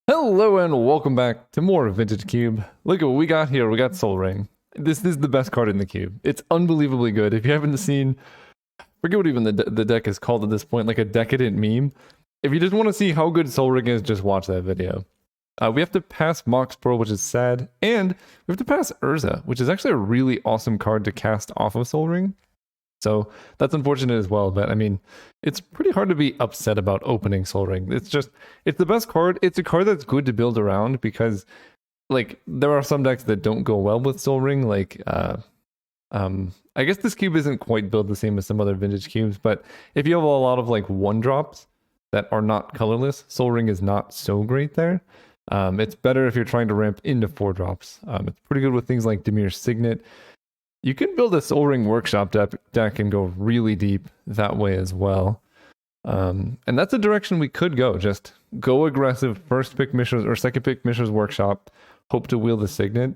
Hello and welcome back to more Vintage Cube. Look at what we got here. We got Soul Ring. This is the best card in the cube. It's unbelievably good. If you haven't seen, forget what even the deck is called at this point, like a decadent meme. If you just want to see how good Soul Ring is, just watch that video. We have to pass Mox Pearl, which is sad, and we have to pass Urza, which is actually a really awesome card to cast off of Soul Ring. So that's unfortunate as well, but I mean, it's pretty hard to be upset about opening Soul Ring. It's the best card. It's a card that's good to build around because, like, there are some decks that don't go well with Soul Ring. Like, I guess this cube isn't quite built the same as some other vintage cubes, but if you have a lot of like one drops that are not colorless, Soul Ring is not so great there. It's better if you're trying to ramp into 4 drops. It's pretty good with things like Demir's Signet. You can build a Soul Ring Workshop deck and go really deep that way as well. And that's a direction we could go. Just go aggressive, first pick Mishra's or second pick Mishra's Workshop, hope to wield the Signet,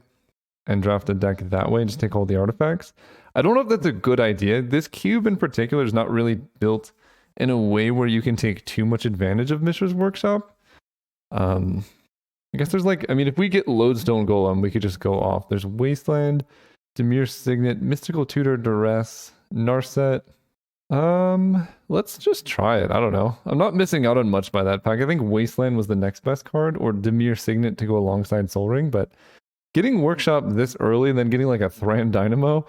and draft a deck that way and just take all the artifacts. I don't know if that's a good idea. This cube in particular is not really built in a way where you can take too much advantage of Mishra's Workshop. I guess there's like, I mean, if we get Lodestone Golem, we could just go off. There's Wasteland, Demir's Signet, Mystical Tutor, Duress, Narset. Let's just try it. I don't know. I'm not missing out on much by that pack. I think Wasteland was the next best card, or Demir's Signet to go alongside Soul Ring, but getting Workshop this early and then getting like a Thran Dynamo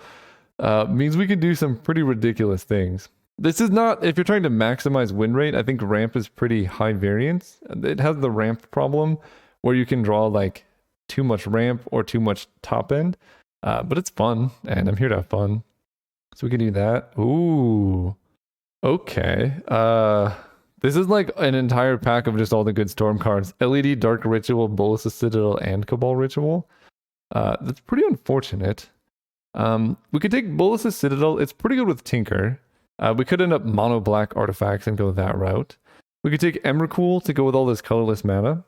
means we could do some pretty ridiculous things. This is not, if you're trying to maximize win rate, I think ramp is pretty high variance. It has the ramp problem where you can draw like too much ramp or too much top end. But it's fun, and I'm here to have fun. So we can do that. Ooh. Okay. This is like an entire pack of just all the good Storm cards. LED, Dark Ritual, Bolas's Citadel, and Cabal Ritual. That's pretty unfortunate. We could take Bolas's Citadel. It's pretty good with Tinker. We could end up mono black artifacts and go that route. We could take Emrakul to go with all this colorless mana.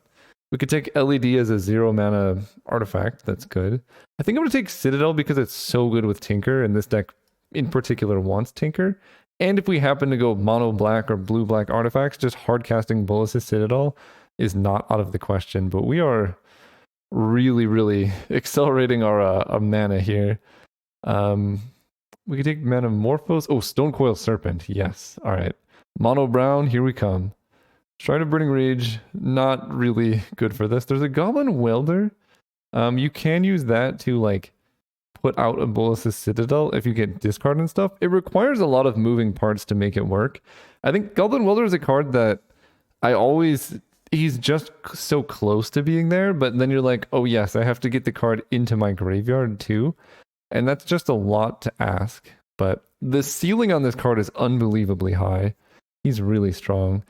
We could take LED as a 0 mana artifact. That's good. I think I'm going to take Citadel because it's so good with Tinker, and this deck in particular wants Tinker. And if we happen to go mono black or blue black artifacts, just hard casting Bolas's Citadel is not out of the question. But we are really, really accelerating our mana here. We could take Metamorphose. Oh, Stonecoil Serpent. Yes. All right. Mono brown. Here we come. Shrine of Burning Rage, not really good for this. There's a Goblin Welder. You can use that to like put out a Bolas's Citadel if you get discard and stuff. It requires a lot of moving parts to make it work. I think Goblin Welder is a card that he's just so close to being there, but then you're like, oh yes, I have to get the card into my graveyard too. And that's just a lot to ask. But the ceiling on this card is unbelievably high. He's really strong.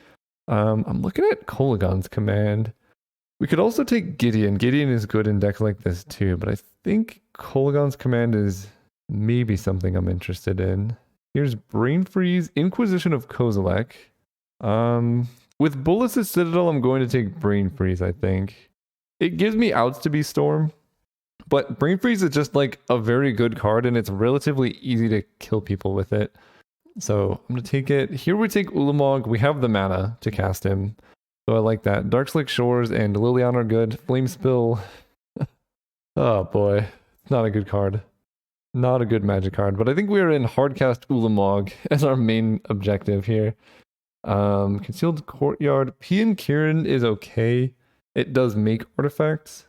I'm looking at Kolaghan's Command. We could also take Gideon. Gideon is good in decks like this too, but I think Kolaghan's Command is maybe something I'm interested in. Here's Brain Freeze, Inquisition of Kozilek. With Bolas's Citadel, I'm going to take Brain Freeze, I think. It gives me outs to be Storm, but Brain Freeze is just like a very good card, and it's relatively easy to kill people with it. So I'm going to take it. Here we take Ulamog. We have the mana to cast him. So I like that. Darkslick Shores and Liliana are good. Flame Spill. Oh boy. Not a good card. Not a good magic card. But I think we are in hardcast Ulamog as our main objective here. Concealed Courtyard. Pian Kirin is okay. It does make artifacts.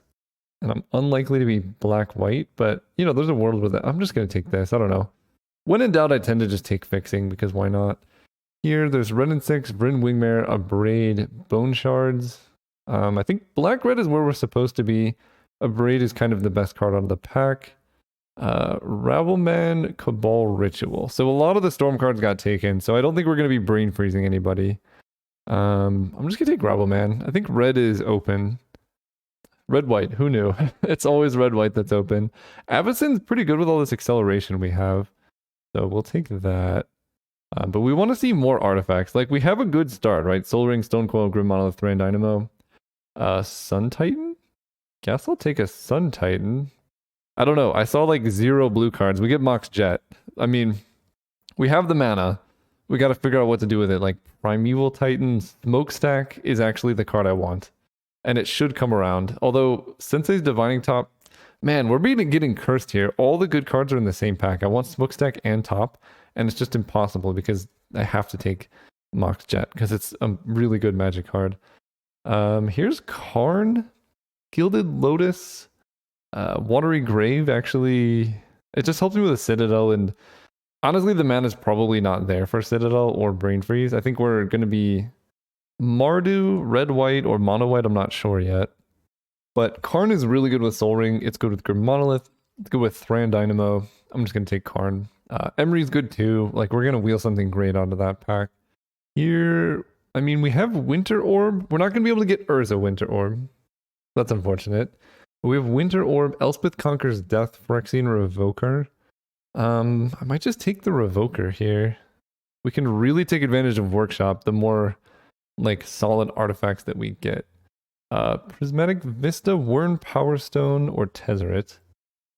And I'm unlikely to be black-white. But, you know, there's a world with it. I'm just going to take this. I don't know. When in doubt, I tend to just take Fixing, because why not? Here, there's Red and 6, Bryn Wingmare, Abrade, Bone Shards. I think Black-Red is where we're supposed to be. Abrade is kind of the best card out of the pack. Ravelman, Cabal Ritual. So a lot of the Storm cards got taken, so I don't think we're going to be Brain Freezing anybody. I'm just going to take Ravelman. I think Red is open. Red-White, who knew? It's always Red-White that's open. Avacyn's pretty good with all this acceleration we have. So we'll take that. But we want to see more artifacts. Like, we have a good start, right? Soul Ring, Stonecoil, Grim Monolith, Thran Dynamo. Sun Titan? Guess I'll take a Sun Titan. I don't know. I saw like 0 blue cards. We get Mox Jet. I mean, we have the mana. We got to figure out what to do with it. Like, Primeval Titan Smokestack is actually the card I want. and it should come around. Although Sensei's Divining Top, man, we're getting cursed here. All the good cards are in the same pack. I want Smokestack and Top, and it's just impossible because I have to take Mox Jet because it's a really good Magic card. Here's Karn, Gilded Lotus, Watery Grave. Actually, it just helps me with a Citadel, and honestly, the mana is probably not there for Citadel or Brain Freeze. I think we're going to be Mardu, Red White, or Mono White. I'm not sure yet. But Karn is really good with Soul Ring. It's good with Grim Monolith. It's good with Thran Dynamo. I'm just going to take Karn. Emery's good too. Like, we're going to wheel something great onto that pack. Here, I mean, we have Winter Orb. We're not going to be able to get Urza Winter Orb. That's unfortunate. We have Winter Orb, Elspeth Conquers Death, Phyrexian Revoker. I might just take the Revoker here. We can really take advantage of Workshop, the more like solid artifacts that we get. Prismatic Vista, Wurn Power Stone, or Tezzeret.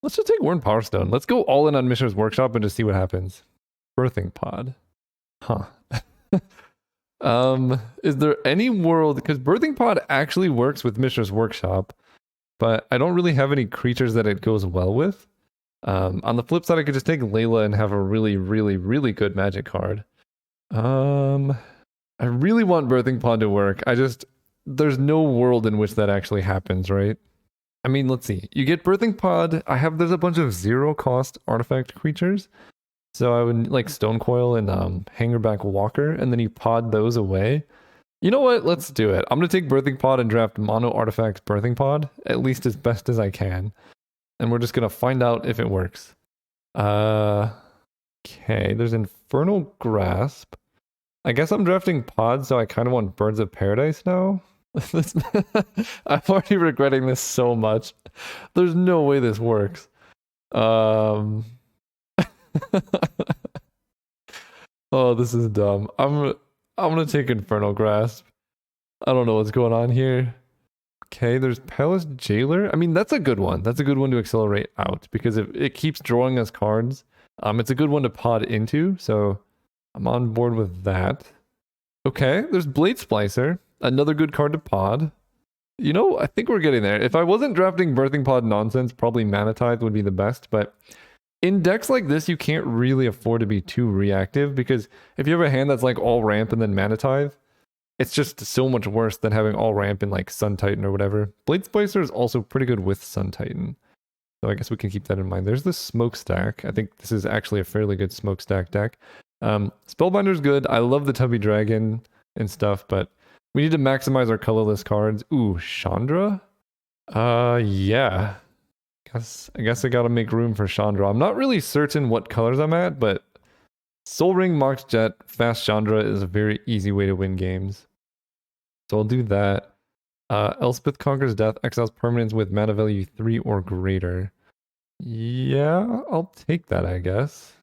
Let's just take Wurn Power Stone. Let's go all in on Mishra's Workshop and just see what happens. Birthing Pod. Huh. Is there any world, because Birthing Pod actually works with Mishra's Workshop, but I don't really have any creatures that it goes well with. On the flip side, I could just take Layla and have a really, really, really good Magic card. I really want Birthing Pod to work. There's no world in which that actually happens, right? I mean, let's see. You get Birthing Pod. There's a bunch of 0-cost artifact creatures. So I would like Stone Coil and Hangerback Walker, and then you pod those away. You know what? Let's do it. I'm going to take Birthing Pod and draft Mono Artifacts Birthing Pod, at least as best as I can. And we're just going to find out if it works. Okay, there's Infernal Grasp. I guess I'm drafting Pod, so I kind of want Birds of Paradise now. I'm already regretting this so much. There's no way this works. Oh, this is dumb. I'm gonna take Infernal Grasp. I don't know what's going on here. Okay, there's Palace Jailer. I mean, that's a good one. That's a good one to accelerate out because it keeps drawing us cards. It's a good one to pod into, so I'm on board with that. Okay, there's Blade Splicer. Another good card to pod. You know, I think we're getting there. If I wasn't drafting Birthing Pod nonsense, probably Mana Tithe would be the best, but in decks like this, you can't really afford to be too reactive because if you have a hand that's like all ramp and then Mana Tithe, it's just so much worse than having all ramp in like Sun Titan or whatever. Blade Splicer is also pretty good with Sun Titan. So I guess we can keep that in mind. There's the Smokestack. I think this is actually a fairly good Smokestack deck. Spellbinder's good. I love the Tubby Dragon and stuff, but we need to maximize our colorless cards. Ooh, Chandra? Yeah. I guess I gotta make room for Chandra. I'm not really certain what colors I'm at, but Soul Ring, Mox Jet, Fast Chandra is a very easy way to win games. So I'll do that. Elspeth Conquers Death, exiles permanents with mana value 3 or greater. Yeah, I'll take that, I guess.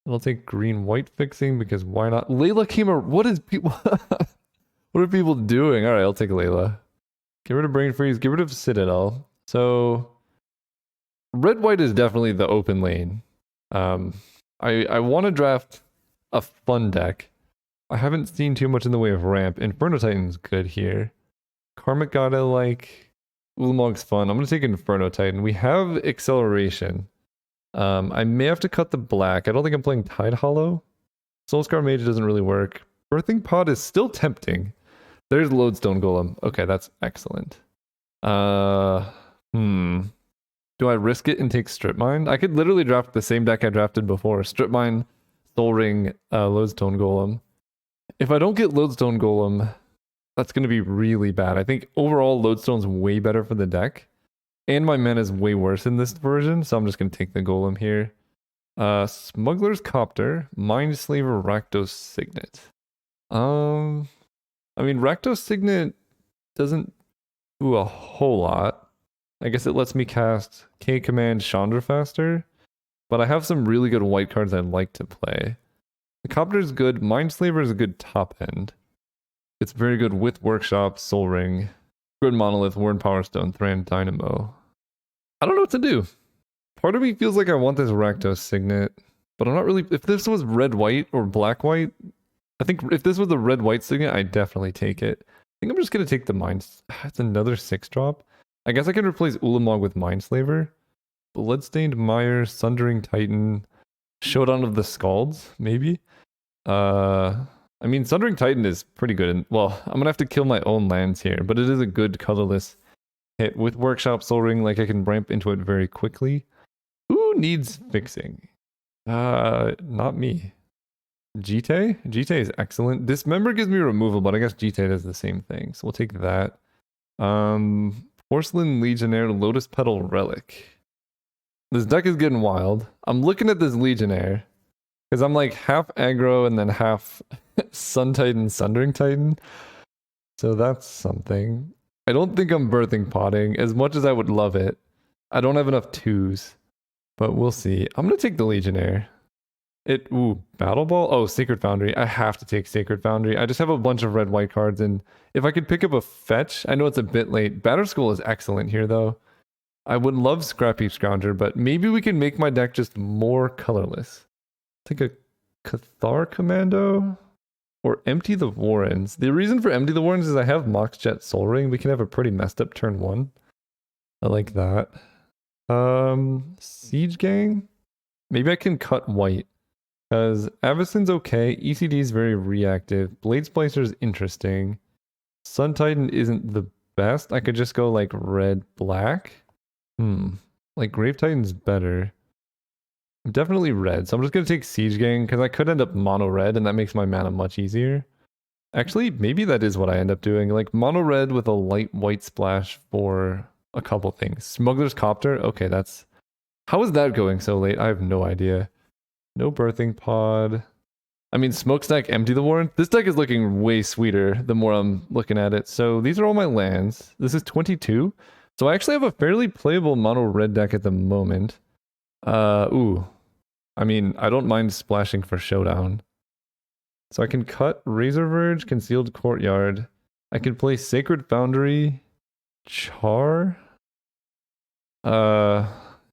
I'll take green-white fixing because why not? Layla came around. What is people... What are people doing? Alright, I'll take Layla. Get rid of Brain Freeze, get rid of Citadel. So... Red-white is definitely the open lane. I want to draft a fun deck. I haven't seen too much in the way of ramp. Inferno Titan's good here. Karmic God I like. Ulamog's fun. I'm going to take Inferno Titan. We have acceleration. I may have to cut the black. I don't think I'm playing Tide Hollow. Soulscar Mage doesn't really work. Birthing Pod is still tempting. There's Lodestone Golem. Okay, that's excellent. Do I risk it and take Strip Mine? I could literally draft the same deck I drafted before. Strip Mine, Soul Ring, Lodestone Golem. If I don't get Lodestone Golem, that's going to be really bad. I think overall Lodestone's way better for the deck. And my mana is way worse in this version, so I'm just going to take the Golem here. Smuggler's Copter, Mindslaver, Rakdos Signet. I mean, Rakdos Signet doesn't do a whole lot. I guess it lets me cast K-Command Chandra faster, but I have some really good white cards I'd like to play. The Copter is good. Mindslaver is a good top end. It's very good with Workshop, Soul Ring, Good Monolith, Wurn Power Stone, Thran Dynamo. I don't know what to do. Part of me feels like I want this Rakdos Signet, but I'm not really... If this was red-white or black-white, I think if this was a red-white Signet, I'd definitely take it. I think I'm just gonna take the Minds. It's another 6-drop. I guess I can replace Ulamog with Mindslaver. Bloodstained Mire, Sundering Titan, Showdown of the Scalds, maybe? I mean, Sundering Titan is pretty good. And, well, I'm gonna have to kill my own lands here, but it is a good colorless hit. With Workshop Soul Ring, like I can ramp into it very quickly. Who needs fixing? Not me. Jite? Jite is excellent. Dismember gives me removal, but I guess Jite does the same thing. So we'll take that. Porcelain Legionnaire, Lotus Petal Relic. This deck is getting wild. I'm looking at this Legionnaire because I'm like half aggro and then half Sun Titan, Sundering Titan. So that's something. I don't think I'm birthing potting as much as I would love it. I don't have enough 2s, but we'll see. I'm gonna take the Legionnaire. Battle Ball? Oh, Sacred Foundry. I have to take Sacred Foundry. I just have a bunch of red-white cards, and if I could pick up a fetch, I know it's a bit late. Batterskull is excellent here, though. I would love Scrappy Scrounger, but maybe we can make my deck just more colorless. Take a Cathar Commando or Empty the Warrens. The reason for Empty the Warrens is I have Mox Jet Soul Ring. We can have a pretty messed up turn 1. I like that. Siege Gang? Maybe I can cut white. Because Avacyn's okay, ECD is very reactive, Blade Splicer is interesting, Sun Titan isn't the best, I could just go like red-black? Like Grave Titan's better. Definitely red, so I'm just going to take Siege Gang, because I could end up mono-red, and that makes my mana much easier. Actually, maybe that is what I end up doing, like mono-red with a light white splash for a couple things. Smuggler's Copter? Okay, that's... How is that going so late? I have no idea. No Birthing Pod. I mean, Smokestack, Empty the Warren. This deck is looking way sweeter the more I'm looking at it. So these are all my lands. This is 22. So I actually have a fairly playable mono red deck at the moment. I mean, I don't mind splashing for Showdown. So I can cut Razor Verge, Concealed Courtyard. I can play Sacred Foundry, Char.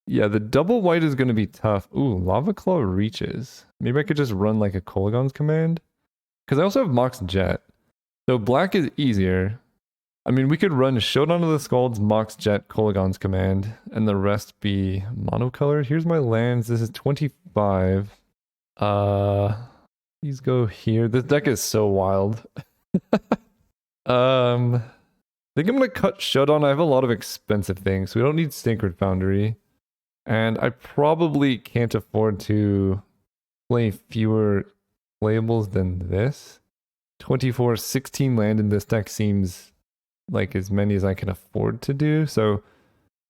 Yeah, the double white is going to be tough. Ooh, Lava Claw Reaches. Maybe I could just run like a Kolaghan's Command. Because I also have Mox Jet. So black is easier. I mean, we could run Showdown of the Scalds, Mox Jet, Kolaghan's Command, and the rest be monocolored. Here's my lands. This is 25. These go here. This deck is so wild. I think I'm going to cut Showdown. I have a lot of expensive things, so we don't need Sacred Foundry. And I probably can't afford to play fewer playables than this. 24, 16 land in this deck seems like as many as I can afford to do. So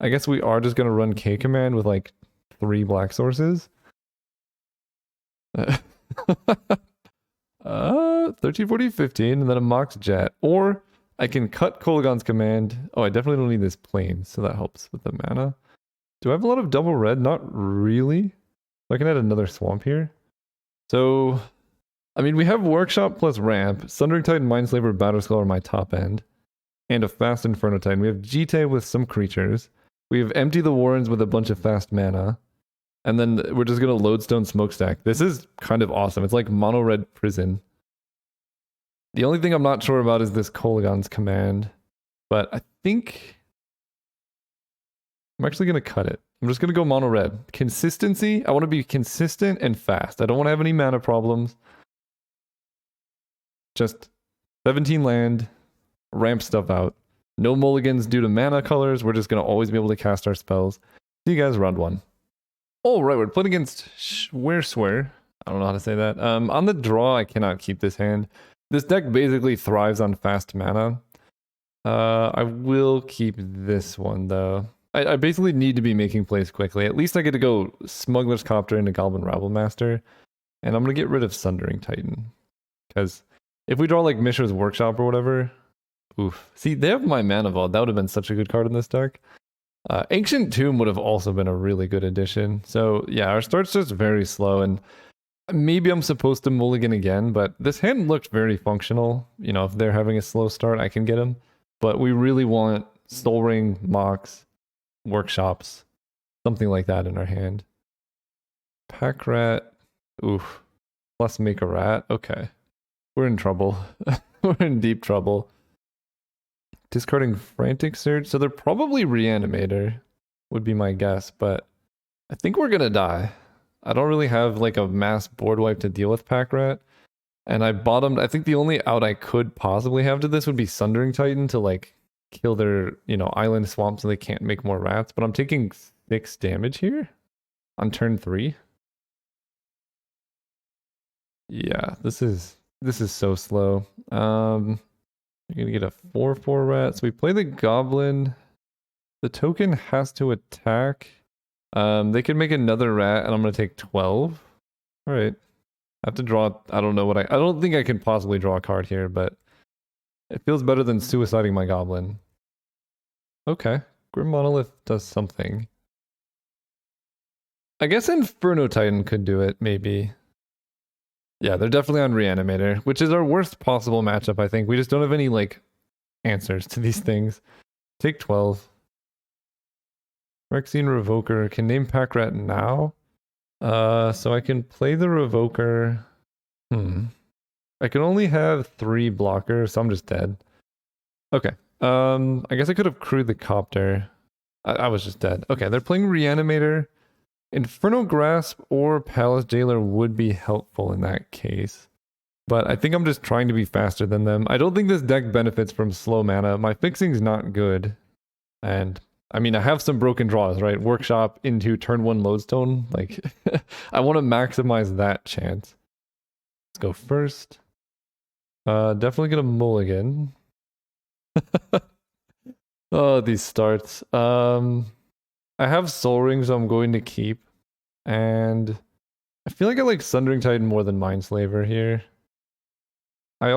I guess we are just going to run K command with like 3 black sources. 13, 14, 15, and then a Mox Jet. Or I can cut Kolaghan's Command. Oh, I definitely don't need this plane, so that helps with the mana. Do I have a lot of double red? Not really. So I can add another swamp here. So, I mean, we have Workshop plus Ramp. Sundering Titan, Mindslaver, Batterskull are my top end. And a fast Inferno Titan. We have Jite with some creatures. We have Empty the Warrens with a bunch of fast mana. And then we're just going to Lodestone Smokestack. This is kind of awesome. It's like mono red prison. The only thing I'm not sure about is this Kolaghan's Command. But I think... I'm actually going to cut it. I'm just going to go mono red. Consistency. I want to be consistent and fast. I don't want to have any mana problems. Just 17 land. Ramp stuff out. No mulligans due to mana colors. We're just going to always be able to cast our spells. See you guys round 1. All right, we're playing against Swear. I don't know how to say that. On the draw, I cannot keep this hand. This deck basically thrives on fast mana. I will keep this one, though. I basically need to be making plays quickly. At least I get to go Smuggler's Copter into Goblin Rabblemaster. And I'm going to get rid of Sundering Titan. Because if we draw like Mishra's Workshop or whatever... Oof. See, they have my Mana Vault. That would have been such a good card in this deck. Ancient Tomb would have also been a really good addition. So yeah, our start's just very slow. And maybe I'm supposed to mulligan again. But this hand looked very functional. You know, if they're having a slow start, I can get them. But we really want Soul Ring, Mox... Workshops, something like that in our hand. Pack Rat, oof, plus make a rat. Okay, we're in trouble. We're in deep trouble. discarding Frantic Surge. So they're probably Reanimator, would be my guess, but I think we're gonna die. I don't really have like a mass board wipe to deal with Pack Rat. And I bottomed, I think the only out I could possibly have to this would be Sundering Titan to like kill their, island swamp so they can't make more rats. But I'm taking 6 damage here on turn 3. Yeah, this is so slow. You're gonna get a 4/4 rat. So we play the goblin. The token has to attack. They could make another rat, and I'm gonna take 12. All right. I have to draw. I don't know what I don't think I can possibly draw a card here, but it feels better than suiciding my goblin. Okay, Grim Monolith does something. I guess Inferno Titan could do it, maybe. Yeah, they're definitely on Reanimator, which is our worst possible matchup, I think. We just don't have any, like, answers to these things. Take 12. Phyrexian Revoker. Can name Pack Rat now. So I can play the Revoker. I can only have 3 blockers, so I'm just dead. Okay. I guess I could have crewed the Copter. I was just dead. Okay, they're playing Reanimator. Infernal Grasp or Palace Jailer would be helpful in that case. But I think I'm just trying to be faster than them. I don't think this deck benefits from slow mana. My fixing's not good. And, I mean, I have some broken draws, right? Workshop into turn 1 Lodestone. Like, I want to maximize that chance. Let's go first. Definitely gonna mulligan. Oh, these starts. I have Soul Ring, so I'm going to keep. And I feel like I like Sundering Titan more than Mindslaver here. I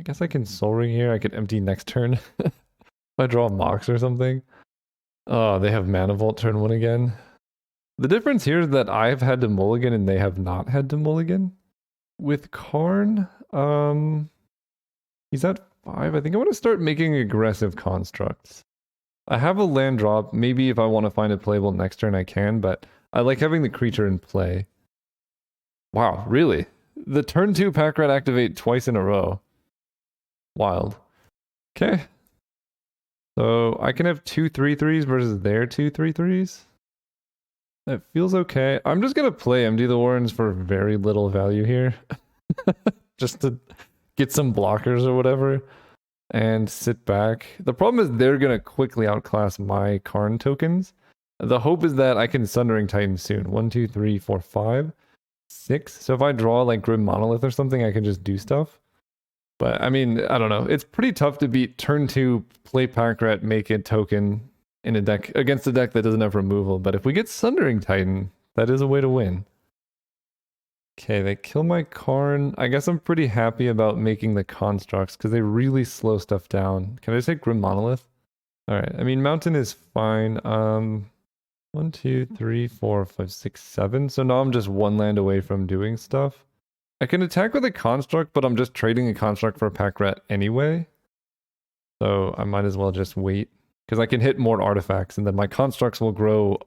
guess I can Soul Ring here. I could empty next turn. If I draw Mox or something. Oh, they have Mana Vault turn 1 again. The difference here is that I've had to mulligan and they have not had to mulligan. With Karn, he's at 5. I think I want to start making aggressive constructs. I have a land drop. Maybe if I want to find it playable next turn, I can, but I like having the creature in play. Wow, really? The turn 2 Pack Rat activate twice in a row. Wild. Okay. So I can have 2 3/3s versus their 2 3/3s. That feels okay. I'm just going to play MD the Warrens for very little value here. Just to get some blockers or whatever. And sit back. The problem is they're going to quickly outclass my Karn tokens. The hope is that I can Sundering Titan soon. 1, 2, 3, 4, 5, 6. So if I draw like Grim Monolith or something, I can just do stuff. But I mean, I don't know. It's pretty tough to beat turn 2, play Pack Rat, make it token in a deck against a deck that doesn't have removal. But if we get Sundering Titan, that is a way to win. Okay, they kill my Karn. I guess I'm pretty happy about making the constructs because they really slow stuff down. Can I just take Grim Monolith? Alright, I mean, Mountain is fine. 1, 2, 3, 4, 5, 6, 7. So now I'm just 1 land away from doing stuff. I can attack with a construct, but I'm just trading a construct for a Pack Rat anyway. So I might as well just wait. Because I can hit more artifacts and then my constructs will grow,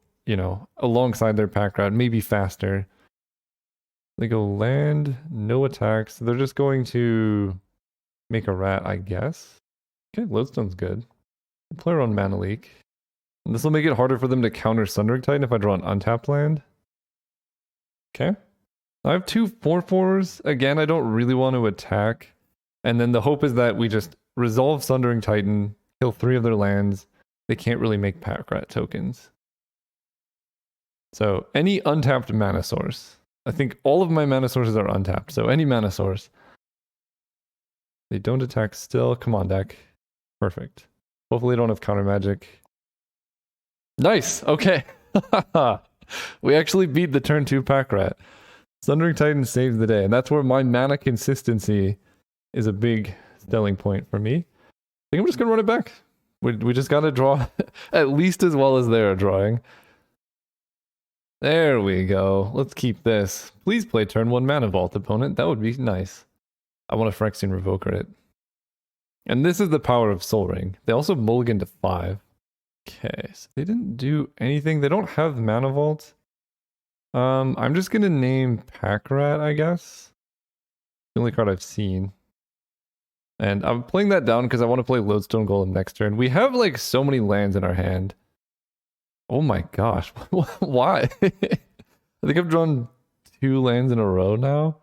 alongside their Pack Rat, maybe faster. They go land, no attacks. They're just going to make a rat, I guess. Okay, Lodestone's good. I'll play around Mana Leak. And this will make it harder for them to counter Sundering Titan if I draw an untapped land. Okay. I have 2 4/4s. Again, I don't really want to attack. And then the hope is that we just resolve Sundering Titan, kill 3 of their lands. They can't really make Pack Rat tokens. So any untapped mana source. I think all of my mana sources are untapped, so any mana source. They don't attack still. Come on, deck. Perfect. Hopefully they don't have counter magic. Nice! Okay. We actually beat the turn 2 Pack Rat. Sundering Titan saved the day, and that's where my mana consistency is a big selling point for me. I think I'm just going to run it back. We just got to draw at least as well as they're drawing. There we go. Let's keep this. Please play turn 1 Mana Vault, opponent. That would be nice. I want to Phyrexian Revoker it. And this is the power of Soul Ring. They also mulligan to 5. Okay, so they didn't do anything. They don't have Mana Vault. I'm just going to name Pack Rat, I guess. The only card I've seen. And I'm playing that down because I want to play Lodestone Golem next turn. We have like so many lands in our hand. Oh my gosh. Why? I think I've drawn 2 lands in a row now.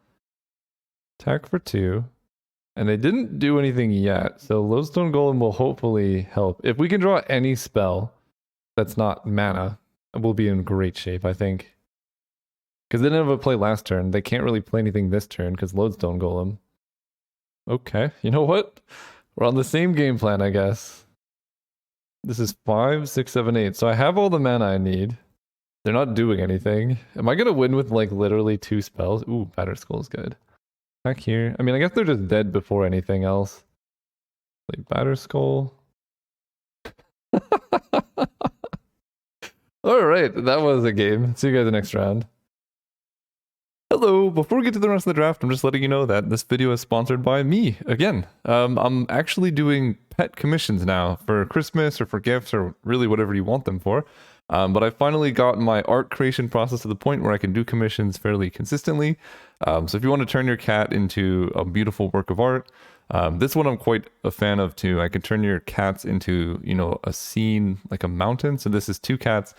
Attack for 2. And they didn't do anything yet. So Lodestone Golem will hopefully help. If we can draw any spell that's not mana, we'll be in great shape, I think. Because they didn't have a play last turn. They can't really play anything this turn because Lodestone Golem. Okay, you know what? We're on the same game plan, I guess. This is 5, 6, 7, 8. So I have all the mana I need. They're not doing anything. Am I gonna win with like literally 2 spells? Ooh, Batter Skull is good. Back here. I mean, I guess they're just dead before anything else. Play Batter Skull. Alright, that was a game. See you guys next round. Hello, before we get to the rest of the draft, I'm just letting you know that this video is sponsored by me, again. I'm actually doing pet commissions now for Christmas or for gifts or really whatever you want them for. But I finally got my art creation process to the point where I can do commissions fairly consistently. So if you want to turn your cat into a beautiful work of art, this one I'm quite a fan of too. I can turn your cats into, you know, a scene like a mountain. So this is 2 cats.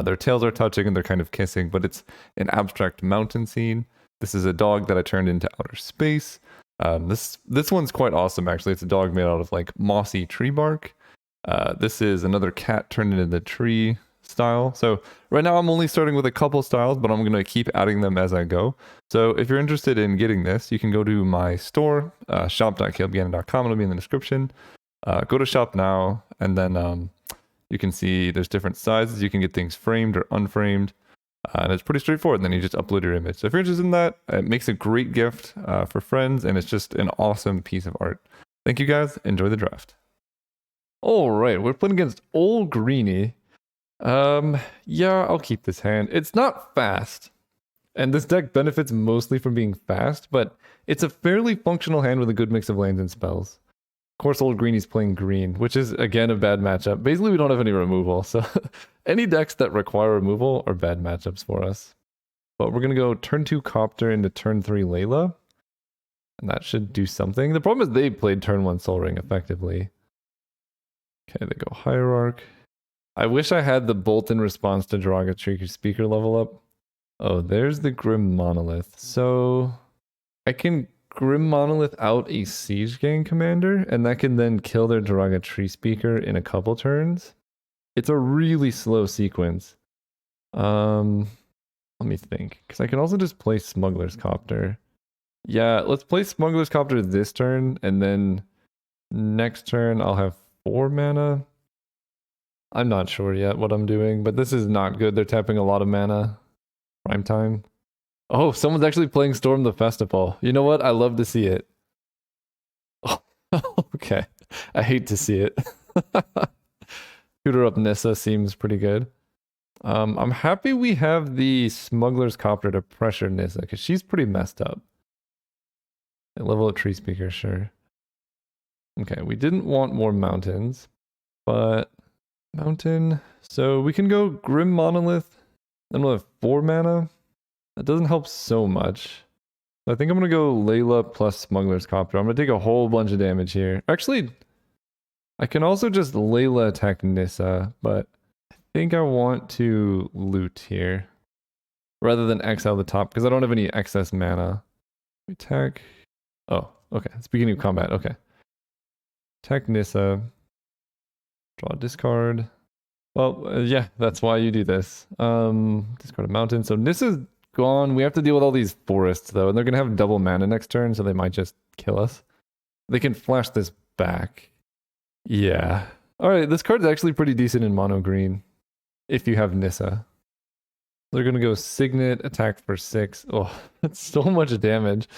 Their tails are touching and they're kind of kissing, but it's an abstract mountain scene. This is a dog that I turned into outer space. This one's quite awesome actually. It's a dog made out of like mossy tree bark. This is another cat turned into the tree style. So right now I'm only starting with a couple styles, but I'm going to keep adding them as I go. So if you're interested in getting this, you can go to my store, shop.calebgannon.com. It'll be in the description. Go to shop now, and then you can see there's different sizes. You can get things framed or unframed, and it's pretty straightforward. And then you just upload your image. So if you're interested in that, it makes a great gift for friends, and it's just an awesome piece of art. Thank you guys. Enjoy the draft. All right, we're playing against Old Greenie. Yeah, I'll keep this hand. It's not fast, and this deck benefits mostly from being fast, but it's a fairly functional hand with a good mix of lands and spells. Of course, Old Greenie's playing green, which is, again, a bad matchup. Basically, we don't have any removal, so any decks that require removal are bad matchups for us. But we're going to go turn 2 Copter into turn 3 Layla, and that should do something. The problem is they played turn 1 Sol Ring effectively. Okay, they go Hierarch. I wish I had the bolt in response to Derogatory Speaker level up. Oh, there's the Grim Monolith. So I can Grim Monolith out a Siege Gang commander, and that can then kill their Derogatory Speaker in a couple turns. It's a really slow sequence. Let me think, because I can also just play Smuggler's Copter. Yeah, let's play Smuggler's Copter this turn, and then next turn I'll have 4 mana. I'm not sure yet what I'm doing, but this is not good. They're tapping a lot of mana. Prime time. Oh, someone's actually playing Storm the Festival. You know what? I love to see it. Oh, okay. I hate to see it. Tutor up Nissa seems pretty good. I'm happy we have the Smuggler's Copter to pressure Nissa, because she's pretty messed up. And level up Tree Speaker, sure. Okay, we didn't want more mountains, but mountain. So we can go Grim Monolith, then we'll have 4 mana. That doesn't help so much. So I think I'm going to go Layla plus Smuggler's Copter. I'm going to take a whole bunch of damage here. Actually, I can also just Layla attack Nissa, but I think I want to loot here rather than exile the top because I don't have any excess mana. Attack. Oh, okay. It's beginning of combat. Okay. Attack Nissa. Draw a discard. Well, yeah, that's why you do this. Discard a mountain. So Nissa's gone. We have to deal with all these forests, though, and they're going to have double mana next turn, so they might just kill us. They can flash this back. Yeah. All right, this card's actually pretty decent in mono green if you have Nissa. They're going to go Signet, attack for 6. Oh, that's so much damage.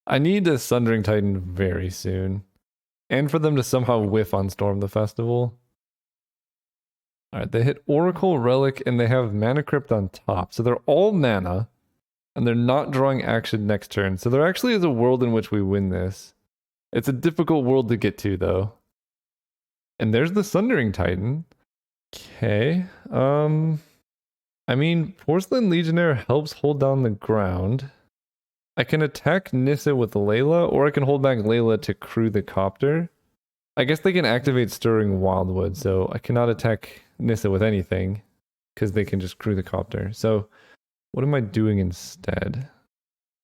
I need a Sundering Titan very soon. And for them to somehow whiff on Storm the Festival. Alright, they hit Oracle, Relic, and they have Mana Crypt on top. So they're all mana, and they're not drawing action next turn. So there actually is a world in which we win this. It's a difficult world to get to, though. And there's the Sundering Titan. Okay. I mean, Porcelain Legionnaire helps hold down the ground. I can attack Nissa with Layla, or I can hold back Layla to crew the copter. I guess they can activate Stirring Wildwood, so I cannot attack Nissa with anything because they can just crew the copter. So what am I doing instead?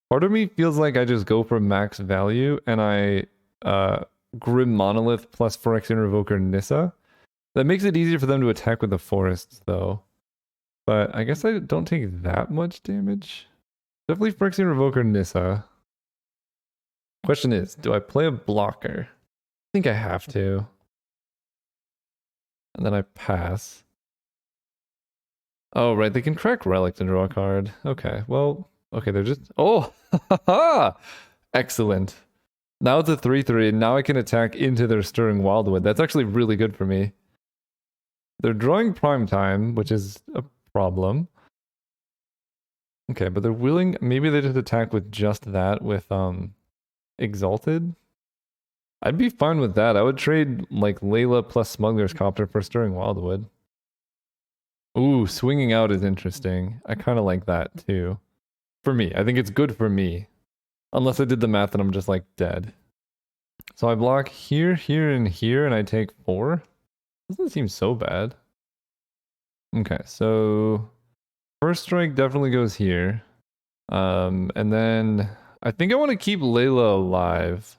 Part of me feels like I just go for max value and I Grim Monolith plus Phyrexian Revoker Nissa. That makes it easier for them to attack with the forests, though. But I guess I don't take that much damage. Definitely Phyrexian Revoker Nissa. Question is, do I play a blocker? I think I have to. And then I pass. Oh, right, they can crack Relic to draw a card. Okay, well, okay, they're just... Oh! Excellent. Now it's a 3-3, and now I can attack into their Stirring Wildwood. That's actually really good for me. They're drawing Prime Time, which is a problem. Okay, but they're willing... Maybe they just attack with just that, with Exalted? I'd be fine with that. I would trade, like, Layla plus Smuggler's Copter for Stirring Wildwood. Ooh, swinging out is interesting. I kind of like that, too. For me. I think it's good for me. Unless I did the math and I'm just, like, dead. So I block here, here, and here, and I take 4? Doesn't seem so bad. Okay, so... First strike definitely goes here. And then... I think I want to keep Layla alive.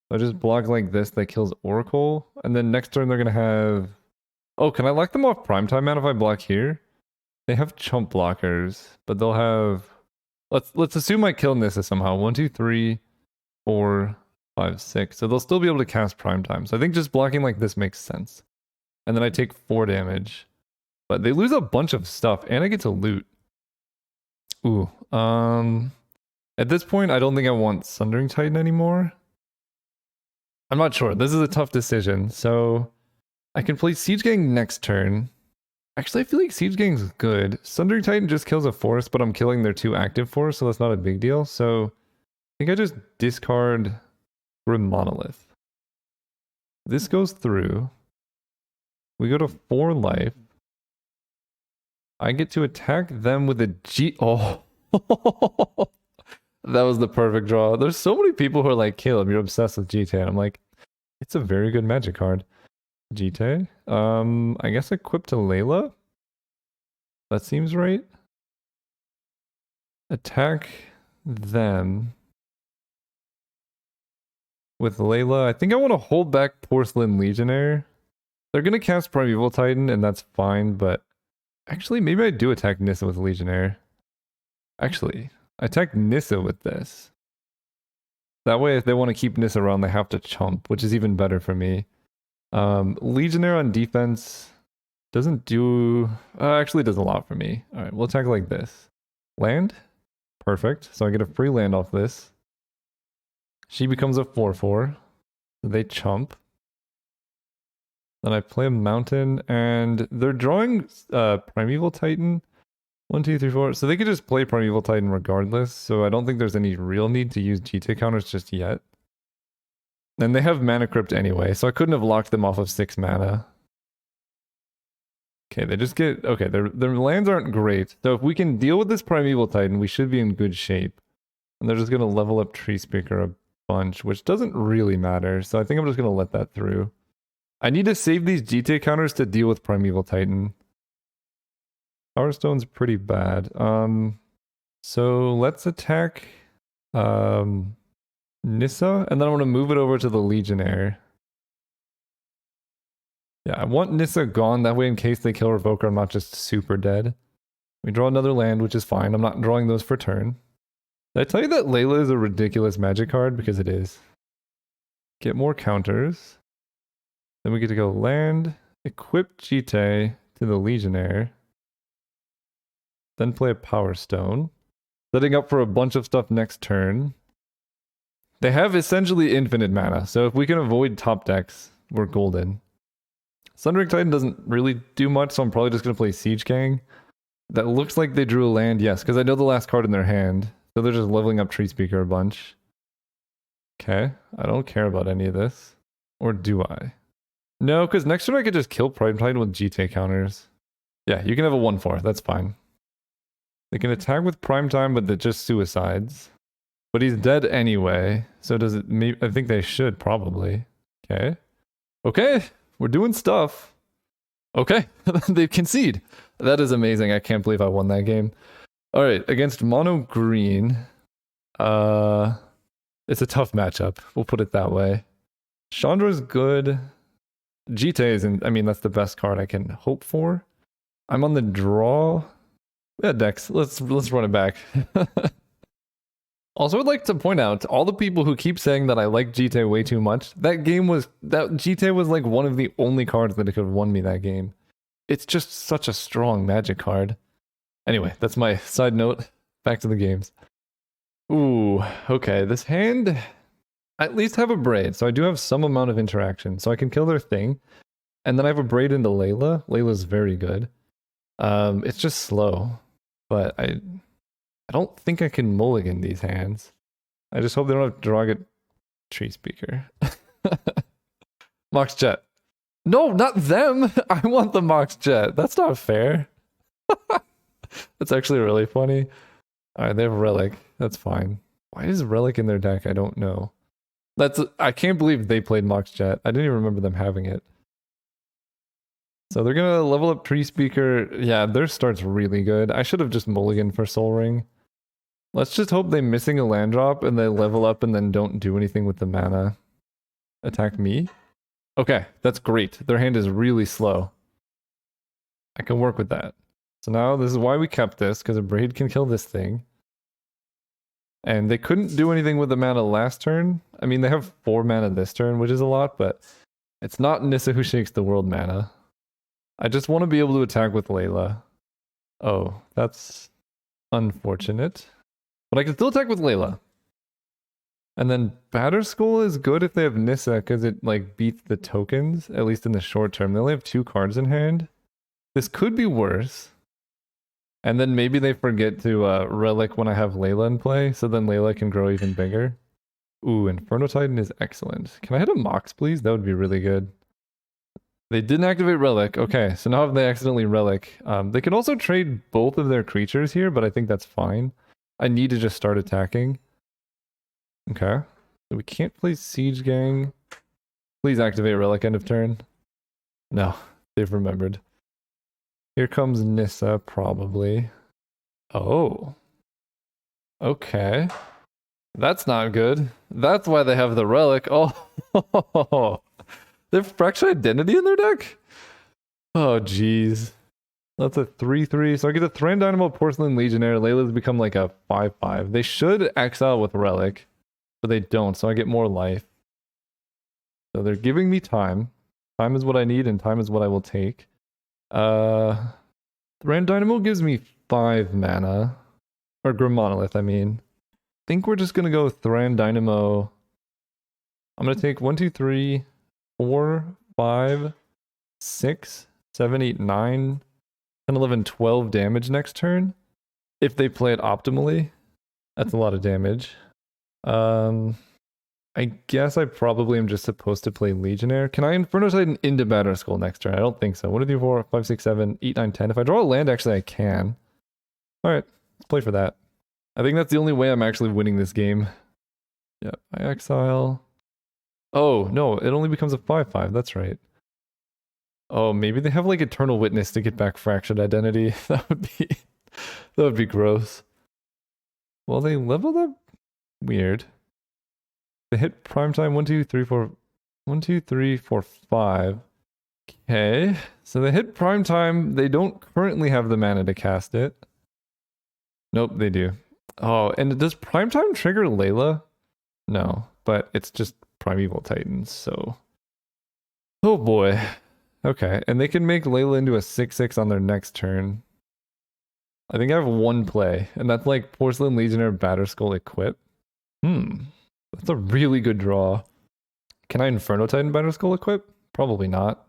I just block like this that kills Oracle. And then next turn they're going to have... Oh, can I lock them off Primetime Man if I block here? They have chump blockers, but they'll have... Let's assume I kill Nissa somehow. 1, 2, 3, 4, 5, 6. So they'll still be able to cast Primetime. So I think just blocking like this makes sense. And then I take 4 damage. But they lose a bunch of stuff, and I get to loot. Ooh. At this point, I don't think I want Sundering Titan anymore. I'm not sure. This is a tough decision. So I can play Siege Gang next turn. Actually, I feel like Siege Gang's good. Sundering Titan just kills a forest, but I'm killing their 2 active forests, so that's not a big deal. So I think I just discard Grim Monolith. This goes through. We go to 4 life. I get to attack them with a G... Oh! That was the perfect draw. There's so many people who are like, Caleb, you're obsessed with GTA. And I'm like, it's a very good magic card. GTA. I guess equip to Layla. That seems right. Attack them with Layla. I think I want to hold back Porcelain Legionnaire. They're going to cast Primeval Titan, and that's fine, but actually, maybe I do attack Nissa with Legionnaire. Actually, I attack Nissa with this. That way, if they want to keep Nissa around, they have to chump, which is even better for me. Legionnaire on defense doesn't do... actually does a lot for me. Alright, we'll attack like this. Land? Perfect. So I get a free land off this. She becomes a 4-4. So they chump. Then I play a mountain, and they're drawing Primeval Titan. 1, 2, 3, 4. So they could just play Primeval Titan regardless, so I don't think there's any real need to use GTA counters just yet. And they have Mana Crypt anyway, so I couldn't have locked them off of 6 mana. Okay, they just get... Okay, their lands aren't great, so if we can deal with this Primeval Titan, we should be in good shape. And they're just going to level up Tree Speaker a bunch, which doesn't really matter, so I think I'm just going to let that through. I need to save these GTA counters to deal with Primeval Titan. Power Stone's pretty bad. So let's attack Nissa, and then I want to move it over to the Legionnaire. Yeah, I want Nissa gone, that way in case they kill Revoker, I'm not just super dead. We draw another land, which is fine. I'm not drawing those for turn. Did I tell you that Layla is a ridiculous magic card? Because it is. Get more counters. Then we get to go land, equip Jite to the Legionnaire. Then play a Power Stone. Setting up for a bunch of stuff next turn. They have essentially infinite mana, so if we can avoid top decks, we're golden. Sundering Titan doesn't really do much, so I'm probably just going to play Siege Gang. That looks like they drew a land, yes, because I know the last card in their hand. So they're just leveling up Tree Speaker a bunch. Okay, I don't care about any of this. Or do I? No, because next turn I could just kill Prime Titan with GTA counters. Yeah, you can have a 1-4, that's fine. They can attack with Prime Time, but that just suicides. But he's dead anyway. So does it... Maybe, I think they should, probably. Okay. Okay. We're doing stuff. Okay. They concede. That is amazing. I can't believe I won that game. All right. Against mono green. It's a tough matchup. We'll put it that way. Chandra's good. Jite isn't... I mean, that's the best card I can hope for. I'm on the draw. Yeah, Dex. Let's run it back. Also, I'd like to point out all the people who keep saying that I like Jite way too much. That Jite was like one of the only cards that could have won me that game. It's just such a strong Magic card. Anyway, that's my side note. Back to the games. Ooh, okay. This hand, I at least have a braid, so I do have some amount of interaction, so I can kill their thing. And then I have a braid into Layla. Layla's very good. It's just slow, but I don't think I can mulligan these hands. I just hope they don't have Dragon Tree Speaker. Mox Jet. No, not them. I want the Mox Jet. That's not fair. That's actually really funny. Alright, they have Relic. That's fine. Why is Relic in their deck? I don't know. I can't believe they played Mox Jet. I didn't even remember them having it. So they're gonna level up Tree Speaker. Yeah, their start's really good. I should have just mulliganed for Soul Ring. Let's just hope they're missing a land drop and they level up and then don't do anything with the mana. Attack me? Okay, that's great. Their hand is really slow. I can work with that. So now this is why we kept this, because a Braid can kill this thing. And they couldn't do anything with the mana last turn. I mean, they have 4 mana this turn, which is a lot, but it's not Nissa who shakes the world mana. I just want to be able to attack with Layla. Oh, that's unfortunate. But I can still attack with Layla. And then Batterskull is good if they have Nissa, because it like beats the tokens, at least in the short term. They only have 2 cards in hand. This could be worse. And then maybe they forget to Relic when I have Layla in play, so then Layla can grow even bigger. Ooh, Inferno Titan is excellent. Can I hit a Mox, please? That would be really good. They didn't activate Relic. Okay, so now if they accidentally Relic, they can also trade both of their creatures here, but I think that's fine. I need to just start attacking. Okay, so we can't play Siege Gang. Please activate Relic end of turn. No, they've remembered. Here comes Nissa, probably. Oh. Okay. That's not good. That's why they have the Relic. Oh. They have Fractured Identity in their deck? Oh, jeez. That's a 3/3. So I get a Thran Dynamo, Porcelain Legionnaire. Layla's become like a 5/5. They should exile with Relic, but they don't, so I get more life. So they're giving me time. Time is what I need, and time is what I will take. Thran Dynamo gives me 5 mana. Or Grim Monolith, I mean. I think we're just gonna go Thran Dynamo. I'm gonna take 1, 2, 3, 4, 5, 6, 7, 8, 9, 10, 11, 12 damage next turn. If they play it optimally. That's a lot of damage. I guess I probably am just supposed to play Legionnaire. Can I Inferno Titan into Batterskull next turn? I don't think so. 1, 2, 3, 4, 5, 6, 7, 8, 9, 10. If I draw a land, actually I can. Alright, let's play for that. I think that's the only way I'm actually winning this game. Yeah, I exile. Oh, no, it only becomes a 5/5. That's right. Oh, maybe they have like Eternal Witness to get back Fractured Identity. That would be gross. Well, they leveled up weird. They hit primetime 1, 2, 3, 4. 1, 2, 3, 4, 5. Okay. So they hit primetime. They don't currently have the mana to cast it. Nope, they do. Oh, and does primetime trigger Layla? No, but it's just Primeval Titans, so. Oh boy. Okay, and they can make Layla into a 6/6 on their next turn. I think I have 1 play, and that's like Porcelain Legionnaire Batterskull equip. That's a really good draw. Can I Inferno Titan Batterskull equip? Probably not.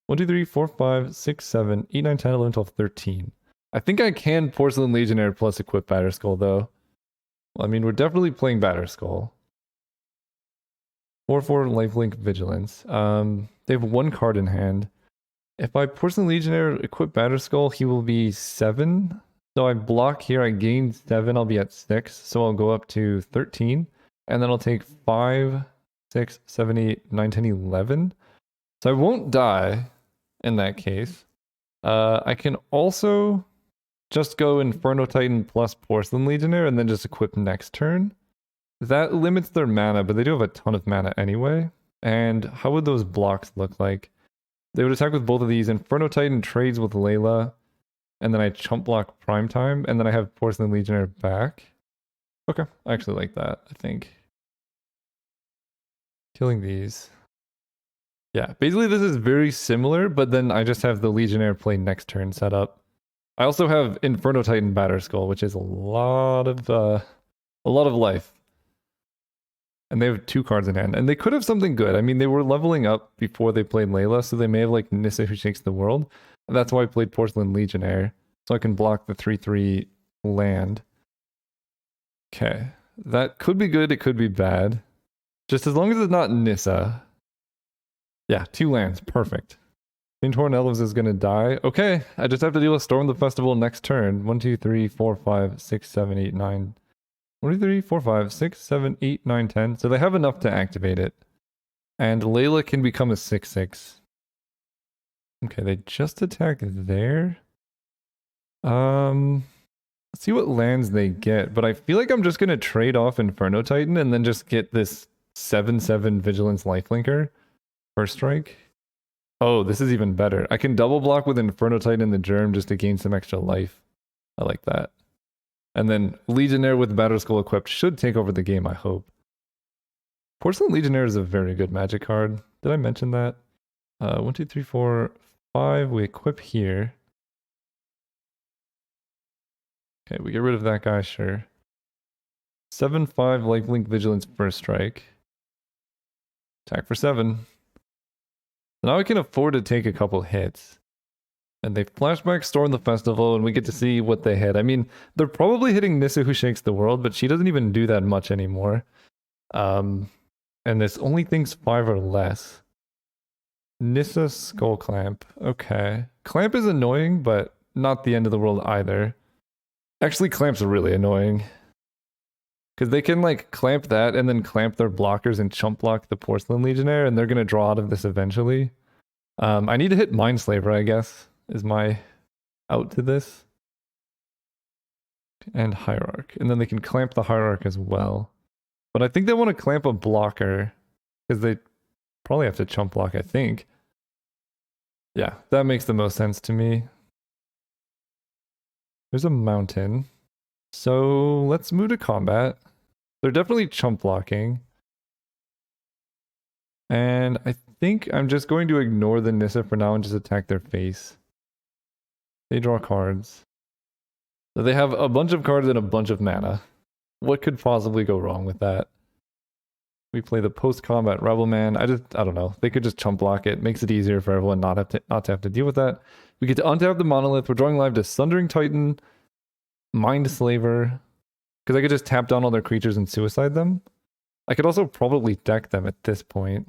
1, 2, 3, 4, 5, 6, 7, 8, 9, 10, 11, 12, 13. I think I can Porcelain Legionnaire plus equip Batterskull though. Well, I mean, we're definitely playing Batterskull. 4/4 lifelink vigilance. They have 1 card in hand. If I Porcelain Legionnaire equip Batterskull, he will be 7. So I block here, I gain 7, I'll be at 6, so I'll go up to 13, and then I'll take 5, 6, 7, 8, 9, 10, 11. So I won't die in that case. I can also just go Inferno Titan plus Porcelain Legionnaire and then just equip next turn. That limits their mana, but they do have a ton of mana anyway. And how would those blocks look like? They would attack with both of these. Inferno Titan trades with Layla, and then I chump block Primetime, and then I have Porcelain Legionnaire back. Okay, I actually like that, I think. Killing these. Yeah, basically this is very similar, but then I just have the Legionnaire play next turn set up. I also have Inferno Titan Batterskull, which is a lot of life. And they have 2 cards in hand. And they could have something good. I mean, they were leveling up before they played Layla, so they may have like Nissa Who Shakes the World. And that's why I played Porcelain Legionnaire. So I can block the 3/3 land. Okay. That could be good, it could be bad. Just as long as it's not Nissa. Yeah, 2 lands. Perfect. Torn Elves is gonna die. Okay, I just have to deal with Storm the Festival next turn. 1, 2, 3, 4, 5, 6, 7, 8, 9. 1, 2, 3, 4, 5, 6, 7, 8, 9, 10. So they have enough to activate it. And Layla can become a 6/6. Okay, they just attack there. Let's see what lands they get. But I feel like I'm just gonna trade off Inferno Titan and then just get this 7/7 Vigilance Lifelinker. First strike. Oh, this is even better. I can double block with Inferno Titan and the Germ just to gain some extra life. I like that. And then Legionnaire with Batterskull equipped should take over the game, I hope. Porcelain Legionnaire is a very good magic card. Did I mention that? 1, 2, 3, 4, 5. We equip here. Okay, we get rid of that guy, sure. 7/5 Lifelink Vigilance first strike. Attack for 7. Now I can afford to take a couple hits. And they flashback Storm the Festival, and we get to see what they hit. I mean, they're probably hitting Nissa Who Shakes the World, but she doesn't even do that much anymore. And this only thinks 5 or less. Nissa Skull Clamp. Okay. Clamp is annoying, but not the end of the world either. Actually, Clamp's really annoying. Because they can, like, clamp that and then clamp their blockers and chump block the Porcelain Legionnaire, and they're going to draw out of this eventually. I need to hit Mindslaver, I guess, is my out to this. And Hierarch. And then they can clamp the Hierarch as well. But I think they want to clamp a blocker, because they probably have to chump block, I think. Yeah, that makes the most sense to me. There's a mountain. So let's move to combat. They're definitely chump blocking. And I think I'm just going to ignore the Nissa for now and just attack their face. They draw cards. So they have a bunch of cards and a bunch of mana. What could possibly go wrong with that? We play the post-combat Rebel Man. I don't know. They could just chump block it. Makes it easier for everyone not to have to deal with that. We get to untap the Monolith. We're drawing live to Sundering Titan, Mindslaver, because I could just tap down all their creatures and suicide them. I could also probably deck them at this point.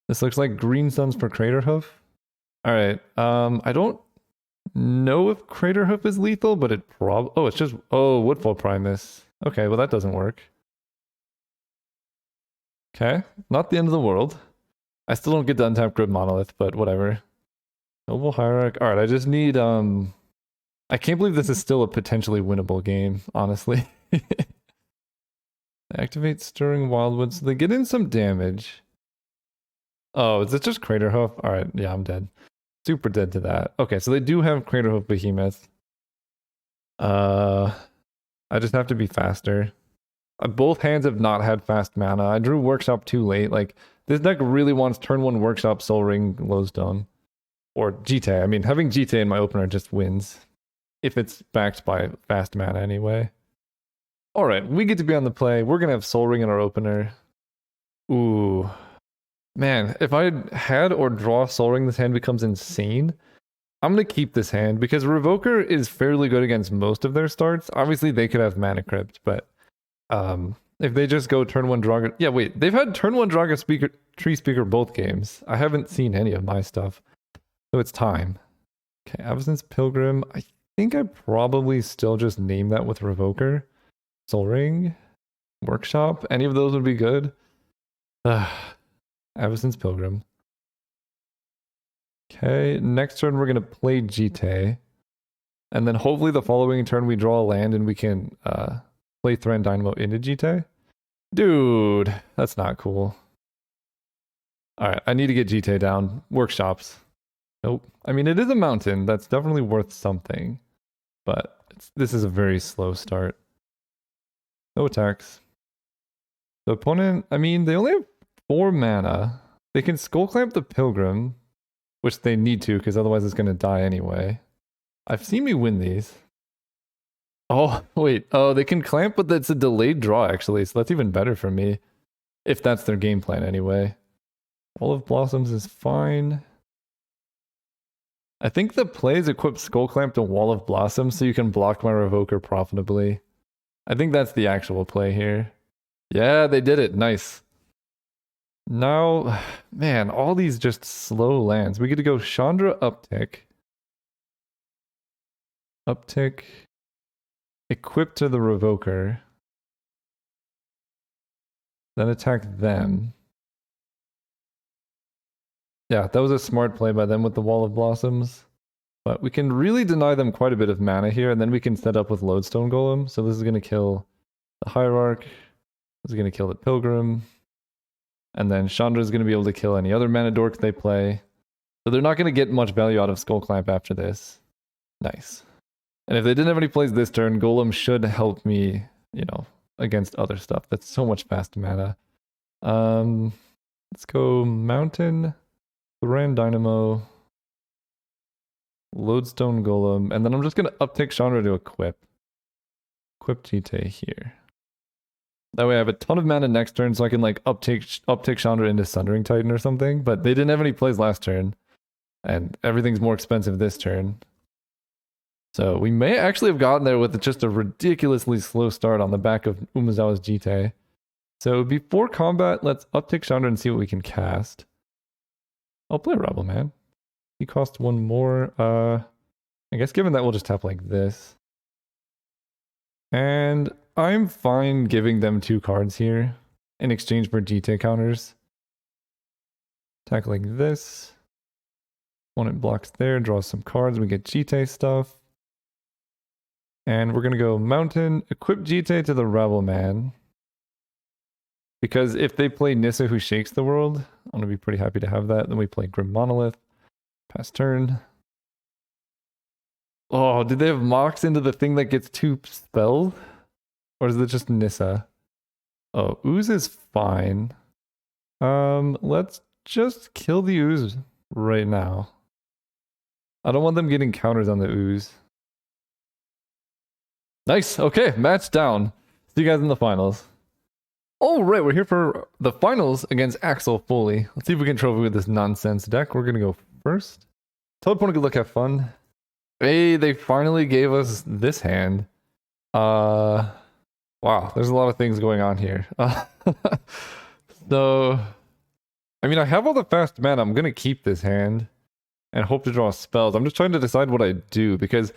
This looks like Green Suns for Craterhoof. Alright, I don't know if Craterhoof is lethal, but it oh, it's just, oh, Woodfall Primus. Okay, well that doesn't work. Okay, not the end of the world. I still don't get to untap Grid Monolith, but whatever. Noble Hierarch. Alright, I just need, I can't believe this is still a potentially winnable game, honestly. Activate Stirring Wildwood, so they get in some damage. Oh, is it just Craterhoof? Alright, yeah, I'm dead. Super dead to that. Okay, so they do have Craterhoof Behemoth. I just have to be faster. Both hands have not had fast mana. I drew Workshop too late. Like, this deck really wants turn 1 Workshop, Soul Ring, Lowstone. Or GTA. I mean, having GTA in my opener just wins. If it's backed by fast mana anyway. Alright, we get to be on the play. We're going to have Soul Ring in our opener. Ooh. Man, if I had or draw Soul Ring, this hand becomes insane. I'm going to keep this hand because Revoker is fairly good against most of their starts. Obviously, they could have Mana Crypt, but if they just go turn 1 Draga... Yeah, wait, they've had turn 1 Draga Tree Speaker both games. I haven't seen any of my stuff. So it's time. Okay, Avacyn's Pilgrim. I think I probably still just name that with Revoker. Soul Ring, Workshop, any of those would be good. Avacyn's Pilgrim. Okay, next turn we're gonna play Jite. And then hopefully the following turn we draw a land and we can play Thran Dynamo into Jite. Dude, that's not cool. Alright, I need to get Jite down. Workshops. Nope. I mean, it is a mountain. That's definitely worth something. But this is a very slow start. No attacks. The opponent, I mean, they only have 4 mana. They can Skull Clamp the Pilgrim, which they need to, because otherwise it's going to die anyway. I've seen me win these. Oh, wait. Oh, they can clamp, but it's a delayed draw, actually, so that's even better for me. If that's their game plan, anyway. Wall of Blossoms is fine. I think the plays equip Skull Clamp to Wall of Blossoms so you can block my Revoker profitably. I think that's the actual play here. Yeah, they did it. Nice. Now, man, all these just slow lands. We get to go Chandra Uptick. Uptick. Equip to the Revoker. Then attack them. Yeah, that was a smart play by them with the Wall of Blossoms. But we can really deny them quite a bit of mana here, and then we can set up with Lodestone Golem. So this is going to kill the Hierarch. This is going to kill the Pilgrim. And then Chandra is going to be able to kill any other mana dork they play. So they're not going to get much value out of Skull Clamp after this. Nice. And if they didn't have any plays this turn, Golem should help me, you know, against other stuff. That's so much fast mana. Let's go Mountain, Thran Dynamo, Lodestone Golem, and then I'm just going to uptick Chandra to equip. Equip Jite here. That way I have a ton of mana next turn, so I can like uptick Chandra into Sundering Titan or something, but they didn't have any plays last turn, and everything's more expensive this turn. So we may actually have gotten there with just a ridiculously slow start on the back of Umezawa's Jite. So before combat, let's uptick Chandra and see what we can cast. I'll play Rebel Man. He costs 1 more. I guess given that we'll just tap like this. And I'm fine giving them 2 cards here in exchange for Jite counters. Attack like this. Opponent blocks there, draws some cards, we get Jite stuff. And we're going to go Mountain, equip Jite to the Rebel Man. Because if they play Nissa who shakes the world, I'm going to be pretty happy to have that. Then we play Grim Monolith. Pass turn. Oh, did they have Mox into the thing that gets 2 spells? Or is it just Nissa? Oh, Ooze is fine. Let's just kill the Ooze right now. I don't want them getting counters on the Ooze. Nice. Okay, match down. See you guys in the finals. All right, we're here for the finals against Axel Foley. Let's see if we can trophy with this nonsense deck. We're gonna go first. Tell opponent good luck, have fun. Hey, they finally gave us this hand. Wow, there's a lot of things going on here. So, I mean, I have all the fast mana. I'm gonna keep this hand and hope to draw spells. I'm just trying to decide what I do because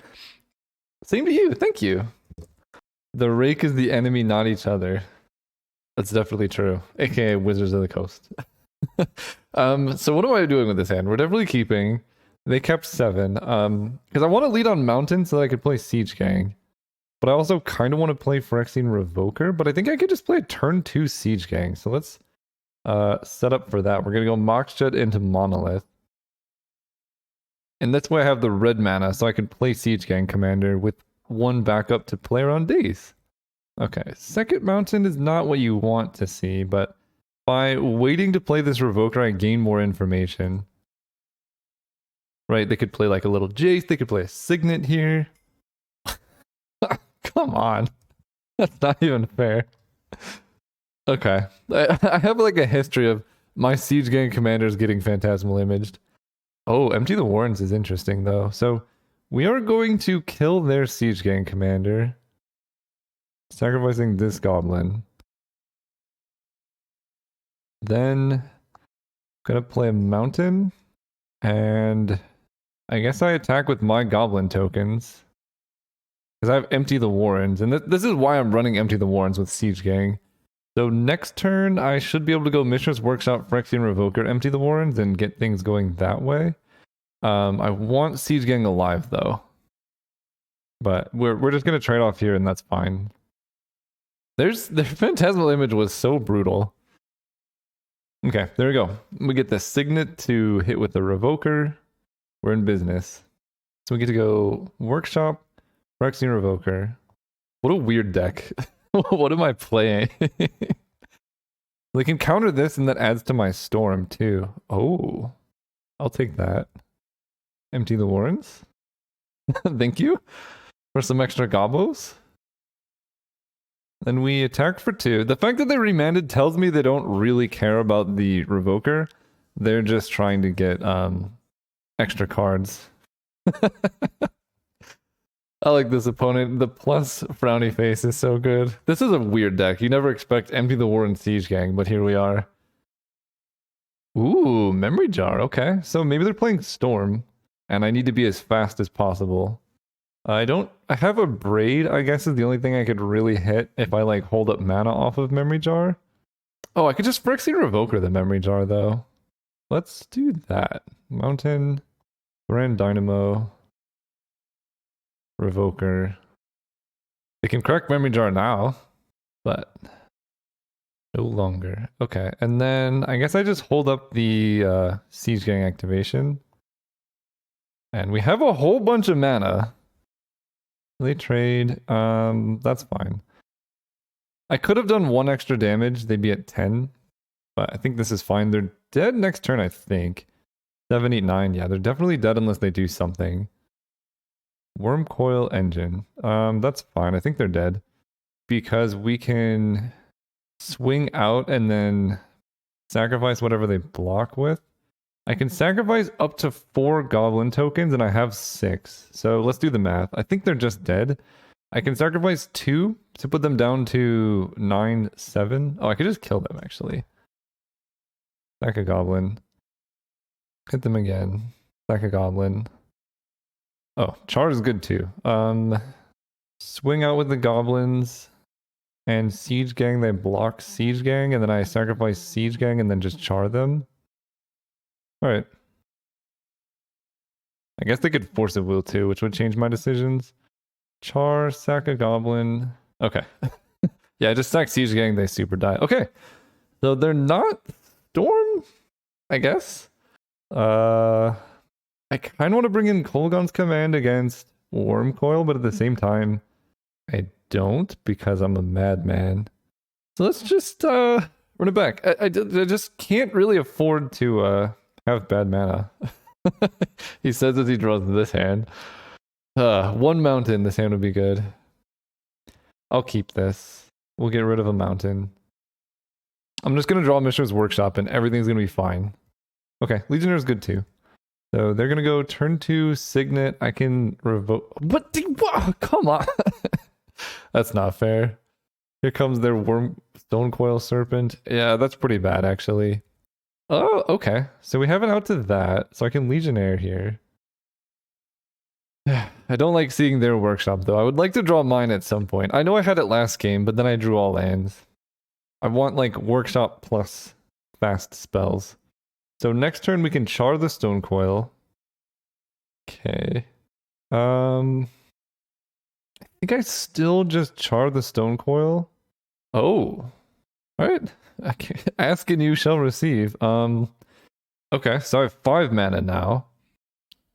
same to you. Thank you. The rake is the enemy, not each other. That's definitely true. AKA Wizards of the Coast. So what am I doing with this hand? We're definitely keeping. They kept 7. Because I want to lead on Mountain so that I could play Siege Gang. But I also kind of want to play Phyrexian Revoker. But I think I could just play a turn 2 Siege Gang. So let's set up for that. We're going to go Moxjet into Monolith. And that's why I have the red mana. So I can play Siege Gang Commander with 1 backup to play around days. Okay, second Mountain is not what you want to see, but by waiting to play this Revoker, I gain more information. Right, they could play like a little Jace, they could play a Signet here. Come on. That's not even fair. Okay, I have like a history of my Siege Gang commanders getting Phantasmal Imaged. Oh, Empty the Warrens is interesting though. So we are going to kill their Siege Gang commander. Sacrificing this goblin. Then I'm gonna play a Mountain. And I guess I attack with my goblin tokens. Because I have Empty the Warrens, and this is why I'm running Empty the Warrens with Siege Gang. So next turn, I should be able to go Mishra's Workshop, Phyrexian Revoker, Empty the Warrens, and get things going that way. I want Siege Gang alive, though. But we're just going to trade off here, and that's fine. The Phantasmal Image was so brutal. Okay, there we go. We get the Signet to hit with the Revoker. We're in business. So we get to go Workshop, Phyrexian Revoker. What a weird deck. What am I playing? They can counter this and that adds to my Storm too. Oh, I'll take that. Empty the Warrens. Thank you for some extra gobos. Then we attack for 2. The fact that they remanded tells me they don't really care about the Revoker. They're just trying to get extra cards. I like this opponent. The plus frowny face is so good. This is a weird deck. You never expect Empty the War and Siege Gang, but here we are. Ooh, Memory Jar. Okay, so maybe they're playing Storm, and I need to be as fast as possible. I have a Braid, I guess, is the only thing I could really hit if I like hold up mana off of Memory Jar. Oh, I could just Phyrexian Revoker the Memory Jar though. Let's do that. Mountain, Grand Dynamo, Revoker. They can crack Memory Jar now, but no longer. Okay, and then I guess I just hold up the Siege Gang activation. And we have a whole bunch of mana. They trade. That's fine. I could have done 1 extra damage. They'd be at 10. But I think this is fine. They're dead next turn, I think. 7, 8, 9. Yeah, they're definitely dead unless they do something. Worm Coil Engine. That's fine. I think they're dead. Because we can swing out and then sacrifice whatever they block with. I can sacrifice up to 4 goblin tokens and I have 6. So let's do the math. I think they're just dead. I can sacrifice 2 to put them down to 9, 7. Oh, I could just kill them actually. Sack a goblin. Hit them again. Sack a goblin. Oh, Char is good too. Swing out with the goblins and Siege Gang. They block Siege Gang and then I sacrifice Siege Gang and then just char them. Alright. I guess they could force a will too, which would change my decisions. Char, sack a goblin. Okay. Yeah, just sack Siege Gang, they super die. Okay. So they're not Storm, I guess. I kind of want to bring in Kolaghan's Command against Worm Coil, but at the same time, I don't because I'm a madman. So let's just run it back. I just can't really afford to have bad mana. He says as he draws this hand. 1 mountain, this hand would be good. I'll keep this. We'll get rid of a mountain. I'm just going to draw Mishra's Workshop and everything's going to be fine. Okay, Legionnaire is good too. So they're going to go turn 2, Signet. I can revoke. What? Come on. That's not fair. Here comes their Stone Coil Serpent. Yeah, that's pretty bad actually. Oh, okay. So we have it out to that. So I can Legionnaire here. I don't like seeing their Workshop though. I would like to draw mine at some point. I know I had it last game, but then I drew all lands. I want like Workshop plus fast spells. So next turn we can char the Stone Coil. Okay. I think I still just char the Stone Coil. Oh. Alright. Ask and you shall receive. Okay, so I have 5 mana now.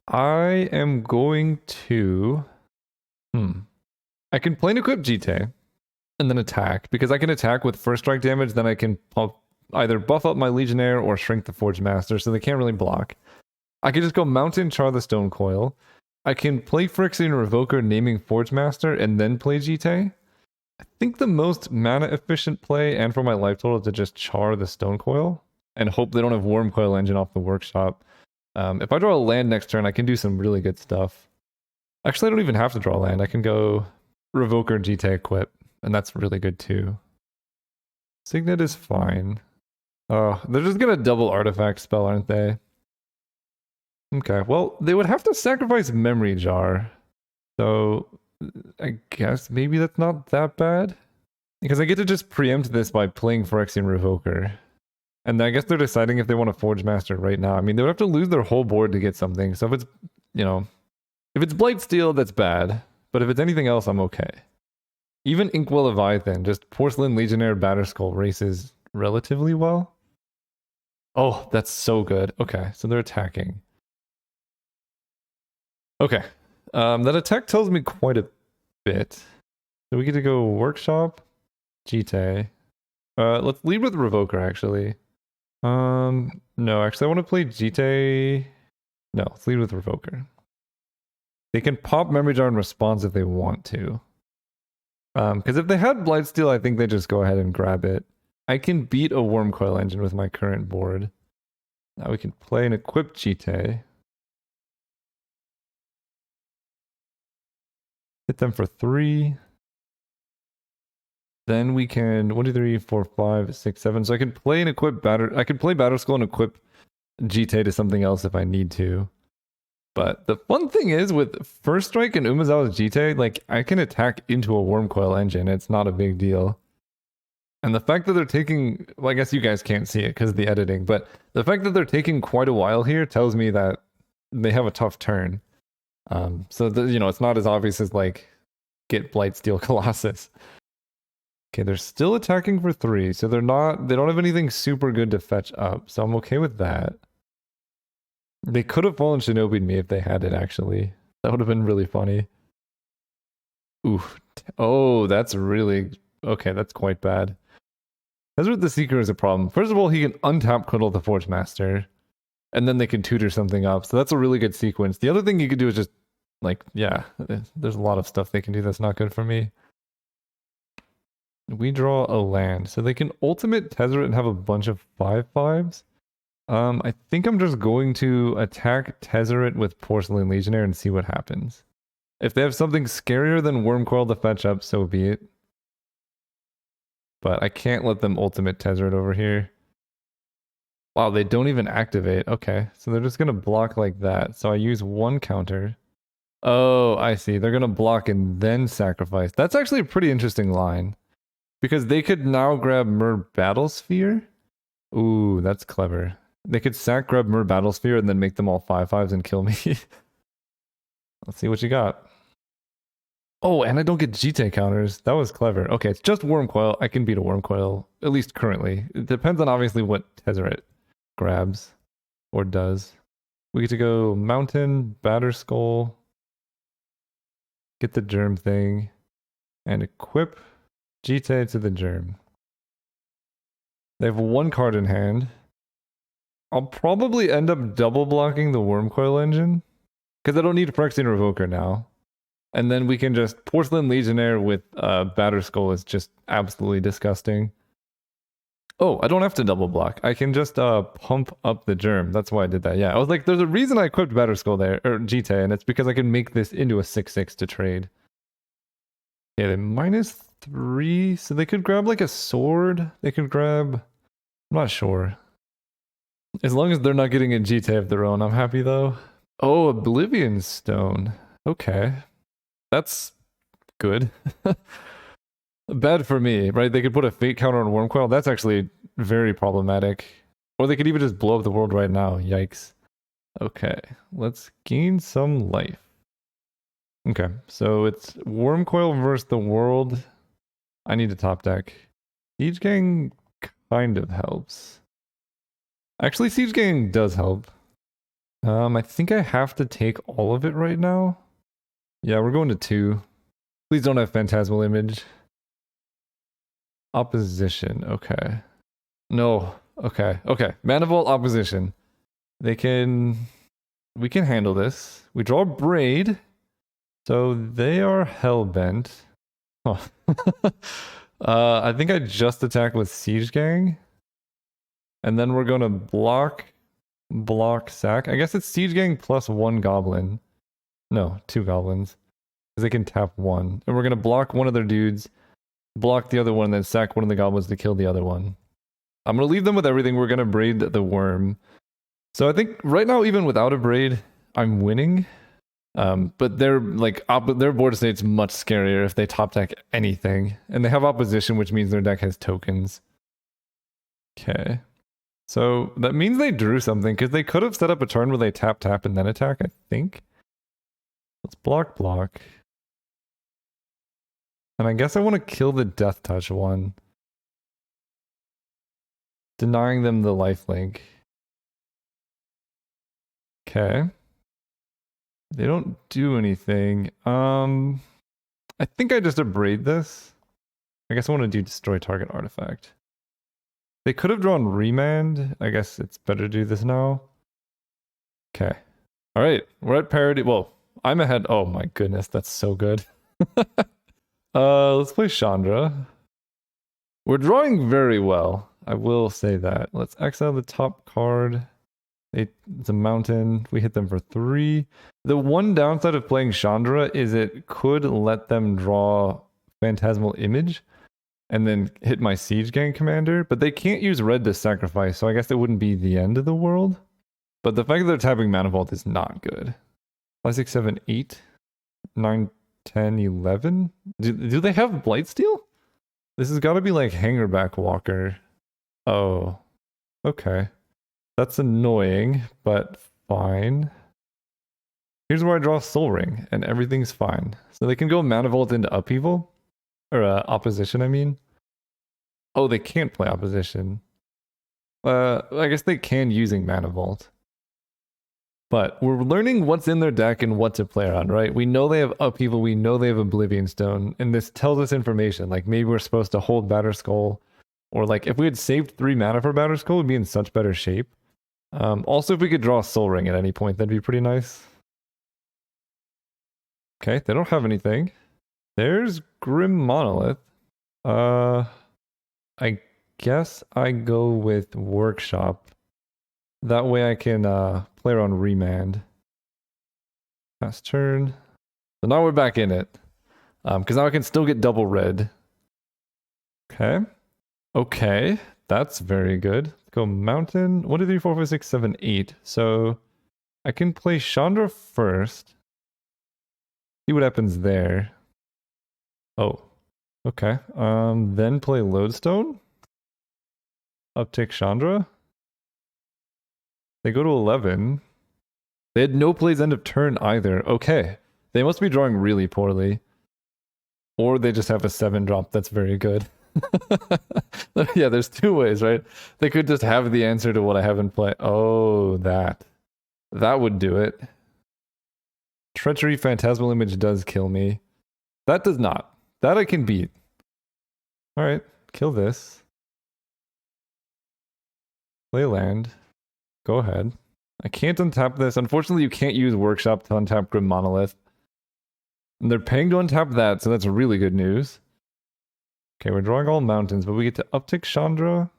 I am going to I can plain equip Jite and then attack, because I can attack with first strike damage, then I can either buff up my Legionnaire or shrink the Forge Master, so they can't really block. I can just go Mountain, char the Stone Coil. I can play Phyrexian Revoker, naming Forge Master, and then play Jite. I think the most mana efficient play, and for my life total, is to just char the Stone Coil and hope they don't have Worm Coil Engine off the Workshop. If I draw a land next turn, I can do some really good stuff. Actually, I don't even have to draw a land. I can go Revoker, Jite, equip, and that's really good too. Signet is fine. Oh, they're just gonna double artifact spell, aren't they? Okay, well, they would have to sacrifice Memory Jar. So I guess maybe that's not that bad. Because I get to just preempt this by playing Phyrexian Revoker. And I guess they're deciding if they want to Forge Master right now. I mean, they would have to lose their whole board to get something. So if it's, you know, if it's Blightsteel, that's bad. But if it's anything else, I'm okay. Even Inkwell Leviathan, just Porcelain Legionnaire Batterskull races relatively well. Oh, that's so good. Okay, so they're attacking. Okay. That attack tells me quite a bit. So we get to go Workshop, Jite. Let's lead with Revoker, actually. No, actually I want to play Jite. No, let's lead with Revoker. They can pop Memory Jar in response if they want to. Because if they had Blightsteel, I think they just go ahead and grab it. I can beat a Wormcoil Engine with my current board. Now we can play an equipped Jite. Hit them for 3. Then we can 1, 2, 3, 4, 5, 6, 7. So I can play an equipped I could play Batterskull and equip Jite to something else if I need to. But the fun thing is with First Strike and Umezawa's Jite, like I can attack into a Wormcoil Engine. It's not a big deal. And the fact that they're taking, well, I guess you guys can't see it because of the editing, but the fact that they're taking quite a while here tells me that they have a tough turn. So it's not as obvious as like get Blightsteel Colossus. Okay, they're still attacking for 3, so they don't have anything super good to fetch up, so I'm okay with that. They could have fallen Shinobi'd me if they had it, actually. That would have been really funny. Oof. Oh, that's really... Okay, that's quite bad. Tezzeret the Seeker is a problem. First of all, he can untap Cuddle the Forge Master, and then they can tutor something up, so that's a really good sequence. The other thing you could do is just, like, yeah, there's a lot of stuff they can do that's not good for me. We draw a land, so they can ultimate Tezzeret and have a bunch of 5/5s. I think I'm just going to attack Tezzeret with Porcelain Legionnaire and see what happens. If they have something scarier than Wormcoil to fetch up, so be it. But I can't let them ultimate Tezzeret over here. Wow, they don't even activate. Okay, so they're just going to block like that. So I use 1 counter. Oh, I see. They're going to block and then sacrifice. That's actually a pretty interesting line. Because they could now grab Myr Battlesphere. Ooh, that's clever. They could sack, grab Myr Battlesphere, and then make them all 5/5s and kill me. Let's see what you got. Oh, and I don't get Jite counters. That was clever. Okay, it's just Wormcoil. I can beat a Wormcoil, at least currently. It depends on obviously what Tezzeret grabs or does. We get to go Mountain, Batterskull, get the Germ thing, and equip Jite to the Germ. They have 1 card in hand. I'll probably end up double blocking the Wormcoil Engine, because I don't need Phyrexian Revoker now. And then we can just Porcelain Legionnaire with Batterskull is just absolutely disgusting. Oh, I don't have to double block. I can just pump up the Germ. That's why I did that. Yeah, I was like, there's a reason I equipped Batterskull there, or Jite, and it's because I can make this into a 6/6 to trade. Yeah, they -3, so they could grab like a sword. They could grab... I'm not sure. As long as they're not getting a Jite of their own, I'm happy though. Oh, Oblivion Stone. Okay. That's good. Bad for me, right? They could put a fate counter on Wormcoil. That's actually very problematic. Or they could even just blow up the world right now. Yikes. Okay, let's gain some life. Okay, so it's Wormcoil versus the world. I need a top deck. Siege Gang kind of helps. Actually, Siege Gang does help. I think I have to take all of it right now. Yeah, we're going to 2. Please don't have Phantasmal Image. Opposition, okay. No, okay. Manifold Opposition. We can handle this. We draw Braid. So they are Hellbent. Oh. I think I just attacked with Siege Gang. And then we're going to block, sack. I guess it's Siege Gang plus 1 goblin. No, 2 goblins. Because they can tap 1. And we're going to block one of their dudes, block the other one, and then sack one of the goblins to kill the other one. I'm going to leave them with everything. We're going to braid the worm. So I think right now, even without a braid, I'm winning. But their their board state's much scarier if they top deck anything, and they have opposition, which means their deck has tokens. Okay, so that means they drew something because they could have set up a turn where they tap and then attack. I think. Let's block. And I guess I want to kill the Death Touch one, denying them the lifelink. Okay. They don't do anything. I think I just abrade this. I guess I want to do destroy target artifact. They could have drawn remand. I guess it's better to do this now. Okay. All right. We're at parity. Well, I'm ahead. Oh my goodness. That's so good. Let's play Chandra. We're drawing very well. I will say that. Let's exile the top card. It's a mountain. We hit them for 3. The one downside of playing Chandra is it could let them draw Phantasmal Image and then hit my Siege Gang commander, but they can't use red to sacrifice, so I guess it wouldn't be the end of the world. But the fact that they're tapping Mana Vault is not good. 5, 6, 7, 8, 9, 10, 11? Do they have Blightsteel? This has got to be like Hangerback Walker. Oh, okay. That's annoying, but fine. Here's where I draw Soul Ring, and everything's fine. So they can go Mana Vault into Upheaval. Or Opposition, I mean. Oh, they can't play Opposition. I guess they can using Mana Vault. But we're learning what's in their deck and what to play around, right? We know they have Upheaval, we know they have Oblivion Stone, and this tells us information. Like maybe we're supposed to hold Batterskull, or like if we had saved 3 mana for Batterskull, we'd be in such better shape. Also, if we could draw Soul Ring at any point, that'd be pretty nice. Okay, they don't have anything. There's Grim Monolith. I guess I go with Workshop. That way I can play around Remand. Pass turn. So now we're back in it. Because now I can still get double red. Okay. Okay. That's very good. Let's go Mountain. 1, 2, 3, 4, 5, 6, 7, 8. So I can play Chandra first. See what happens there. Oh. Okay. Then play Lodestone. Uptick Chandra. They go to 11. They had no plays end of turn either. Okay. They must be drawing really poorly. Or they just have a 7 drop that's very good. Yeah, there's 2 ways, right? They could just have the answer to what I have in play. Oh, that. That would do it. Treachery Phantasmal Image does kill me. That does not. That I can beat. Alright, kill this. Play land. Go ahead. I can't untap this. Unfortunately, you can't use Workshop to untap Grim Monolith. And they're paying to untap that, so that's really good news. Okay, we're drawing all mountains, but we get to uptick Chandra.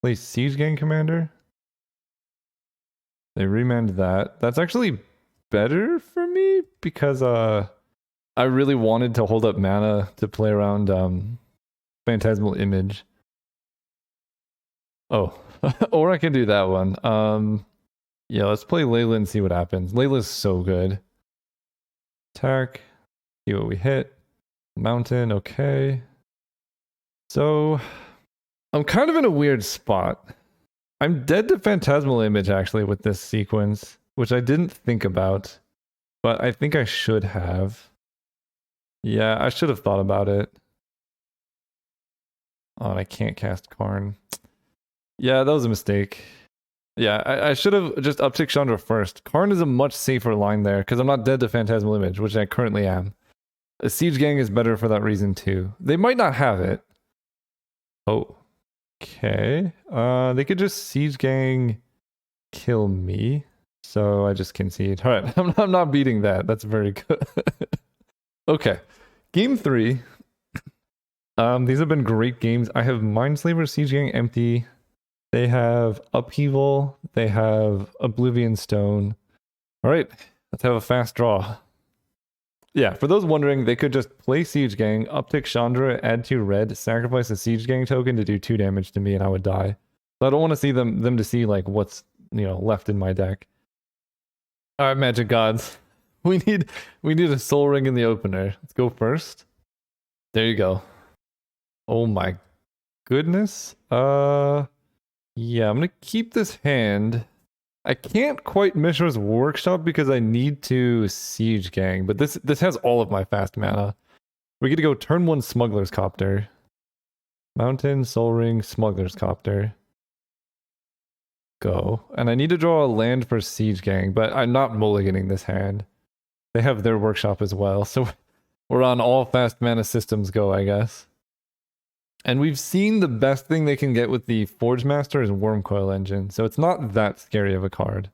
Play Siege Gang Commander. They remand that. That's actually better for me because I really wanted to hold up mana to play around Phantasmal Image. Oh, or I can do that one. Yeah, let's play Layla and see what happens. Layla's so good. Attack. See what we hit. Mountain, okay. So, I'm kind of in a weird spot. I'm dead to Phantasmal Image actually with this sequence, which I didn't think about, but I think I should have. Yeah, I should have thought about it. Oh, and I can't cast Karn. Yeah, that was a mistake. Yeah, I should have just uptick Chandra first. Karn is a much safer line there, because I'm not dead to Phantasmal Image, which I currently am. A Siege Gang is better for that reason too. They might not have it. Oh. Okay. They could just Siege Gang kill me. So I just concede. Alright, I'm not beating that. That's very good. Okay. Game 3. These have been great games. I have Mindslaver, Siege Gang empty. They have Upheaval. They have Oblivion Stone. Alright, let's have a fast draw. Yeah, for those wondering, they could just play Siege Gang, uptick Chandra, add 2 red, sacrifice a Siege Gang token to do 2 damage to me, and I would die. So I don't want to see them to see like what's left in my deck. All right, Magic Gods. We need a Soul Ring in the opener. Let's go first. There you go. Oh my goodness. Yeah, I'm gonna keep this hand. I can't quite Mishra's Workshop because I need to Siege Gang, but this has all of my fast mana. We get to go turn 1 Smuggler's Copter. Mountain, Soul Ring, Smuggler's Copter. Go. And I need to draw a land for Siege Gang, but I'm not mulliganing this hand. They have their workshop as well, so we're on all fast mana systems go, I guess. And we've seen the best thing they can get with the Forge Master is Wormcoil Engine, so it's not that scary of a card.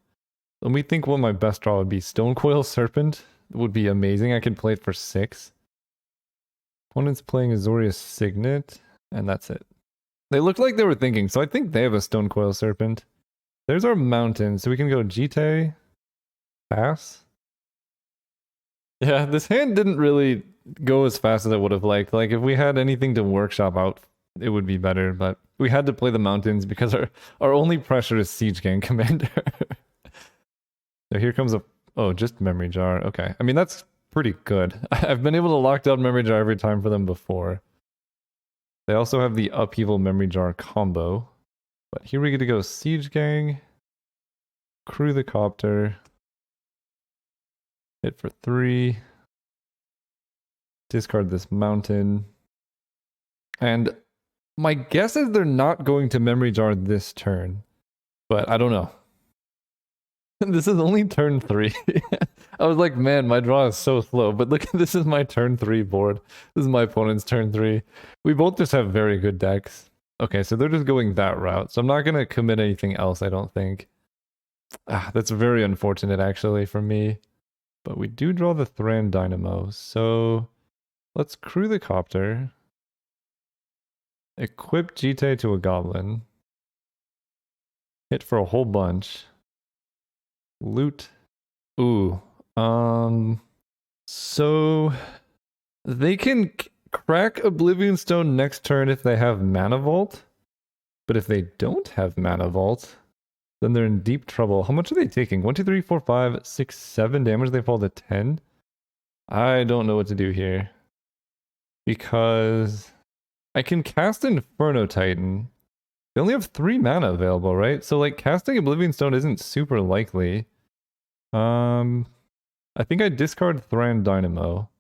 Let me think what my best draw would be. Stonecoil Serpent would be amazing. I can play it for 6. Opponent's playing Azorius Signet, and that's it. They looked like they were thinking, so I think they have a Stonecoil Serpent. There's our mountain, so we can go Jite, pass. Yeah, this hand didn't really go as fast as I would have liked. Like, if we had anything to workshop out, it would be better, but we had to play the mountains because our only pressure is Siege Gang Commander. So here comes a... Oh, just Memory Jar. Okay. I mean, that's pretty good. I've been able to lock down Memory Jar every time for them before. They also have the Upheaval Memory Jar combo. But here we get to go Siege Gang, Crew the Copter, hit for 3, discard this mountain, and my guess is they're not going to Memory Jar this turn, but I don't know. This is only turn 3. I was like, man, my draw is so slow, but look, this is my turn 3 board. This is my opponent's turn 3. We both just have very good decks. Okay, so they're just going that route. So I'm not going to commit anything else, I don't think. That's very unfortunate, actually, for me. But we do draw the Thran Dynamo. So let's Crew the Copter. Equip Jite to a Goblin. Hit for a whole bunch. Loot. Ooh. So they can crack Oblivion Stone next turn if they have Mana Vault, but if they don't have Mana Vault, then they're in deep trouble. How much are they taking? 1, 2, 3, 4, 5, 6, 7 damage. They fall to 10. I don't know what to do here because I can cast Inferno Titan. They only have 3 mana available, right? So like casting Oblivion Stone isn't super likely. I think I discard Thran Dynamo.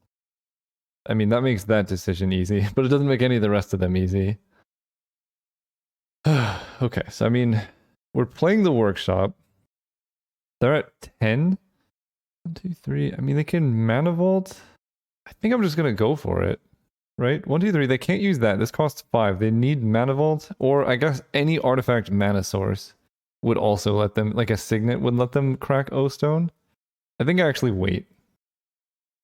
I mean, that makes that decision easy, but it doesn't make any of the rest of them easy. Okay, so I mean, we're playing the workshop. They're at 10. 1, 2, 3. I mean, they can Mana Vault. I think I'm just going to go for it, right? 1, 2, 3. They can't use that. This costs 5. They need Mana Vault, or I guess any artifact mana source would also let them, like a Signet would let them crack O-Stone. I think I actually wait.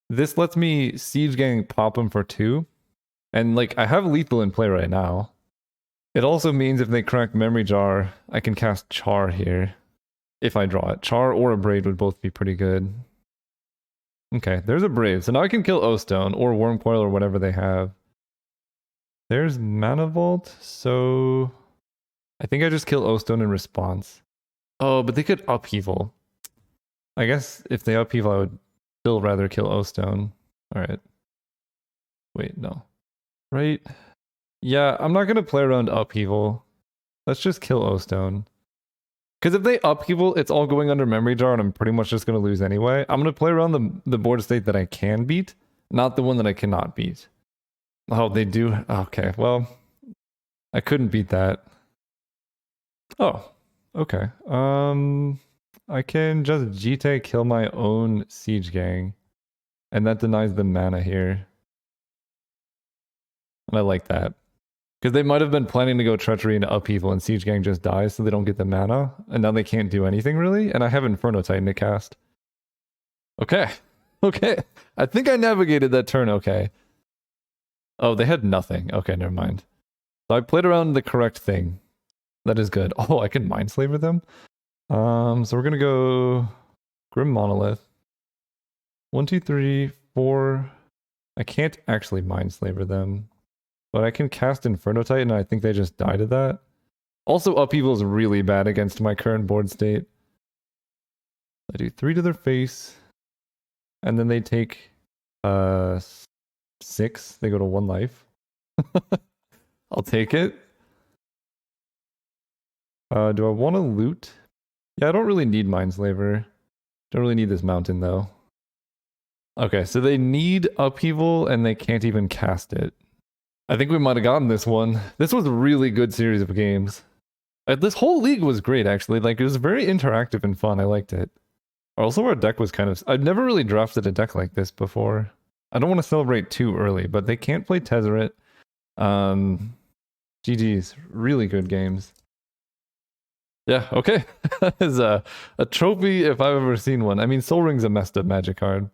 This lets me Siege Gang pop them for 2. And like, I have lethal in play right now. It also means if they crack Memory Jar, I can cast Char here. If I draw it. Char or a Braid would both be pretty good. Okay, there's a Brave. So now I can kill O-Stone or Wormcoil or whatever they have. There's Mana Vault, so... I think I just kill O-Stone in response. Oh, but they could Upheaval. I guess if they Upheaval, I would still rather kill O-Stone. Alright. Wait, no. Right? Yeah, I'm not going to play around Upheaval. Let's just kill O-Stone. Because if they Upheaval, it's all going under Memory Jar and I'm pretty much just going to lose anyway. I'm going to play around the board state that I can beat, not the one that I cannot beat. Oh, they do? Okay, well, I couldn't beat that. Oh, okay. I can just Jite kill my own Siege Gang. And that denies the mana here. And I like that. Because they might have been planning to go Treachery into Upheaval and Siege Gang just dies so they don't get the mana. And now they can't do anything really. And I have Inferno Titan to cast. Okay. Okay. I think I navigated that turn okay. Oh, they had nothing. Okay, never mind. So I played around the correct thing. That is good. Oh, I can Mindslaver them? So we're gonna go Grim Monolith. 1, 2, 3, 4. I can't actually Mindslaver them. But I can cast Inferno Titan, and I think they just die to that. Also, Upheaval is really bad against my current board state. They do 3 to their face. And then they take 6. They go to 1 life. I'll take it. Do I want to loot? Yeah, I don't really need Mindslaver. Don't really need this mountain though. Okay, so they need Upheaval and they can't even cast it. I think we might have gotten this one. This was a really good series of games. This whole league was great actually. Like, it was very interactive and fun. I liked it. Also, our deck was kind of... I've never really drafted a deck like this before. I don't want to celebrate too early, but they can't play Tezzeret. GG's. Really good games. Yeah, okay. That is a trophy if I've ever seen one. I mean, Sol Ring's a messed up Magic card.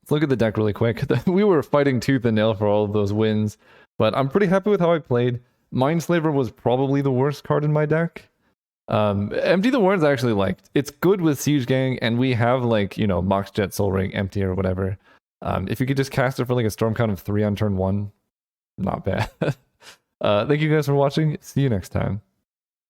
Let's look at the deck really quick. We were fighting tooth and nail for all of those wins, but I'm pretty happy with how I played. Mindslaver was probably the worst card in my deck. Empty the Warrens I actually liked. It's good with Siege Gang, and we have, like, you know, Mox Jet, Sol Ring, Empty, or whatever. If you could just cast it for like a Storm Count of 3 on turn 1, not bad. Thank you guys for watching. See you next time.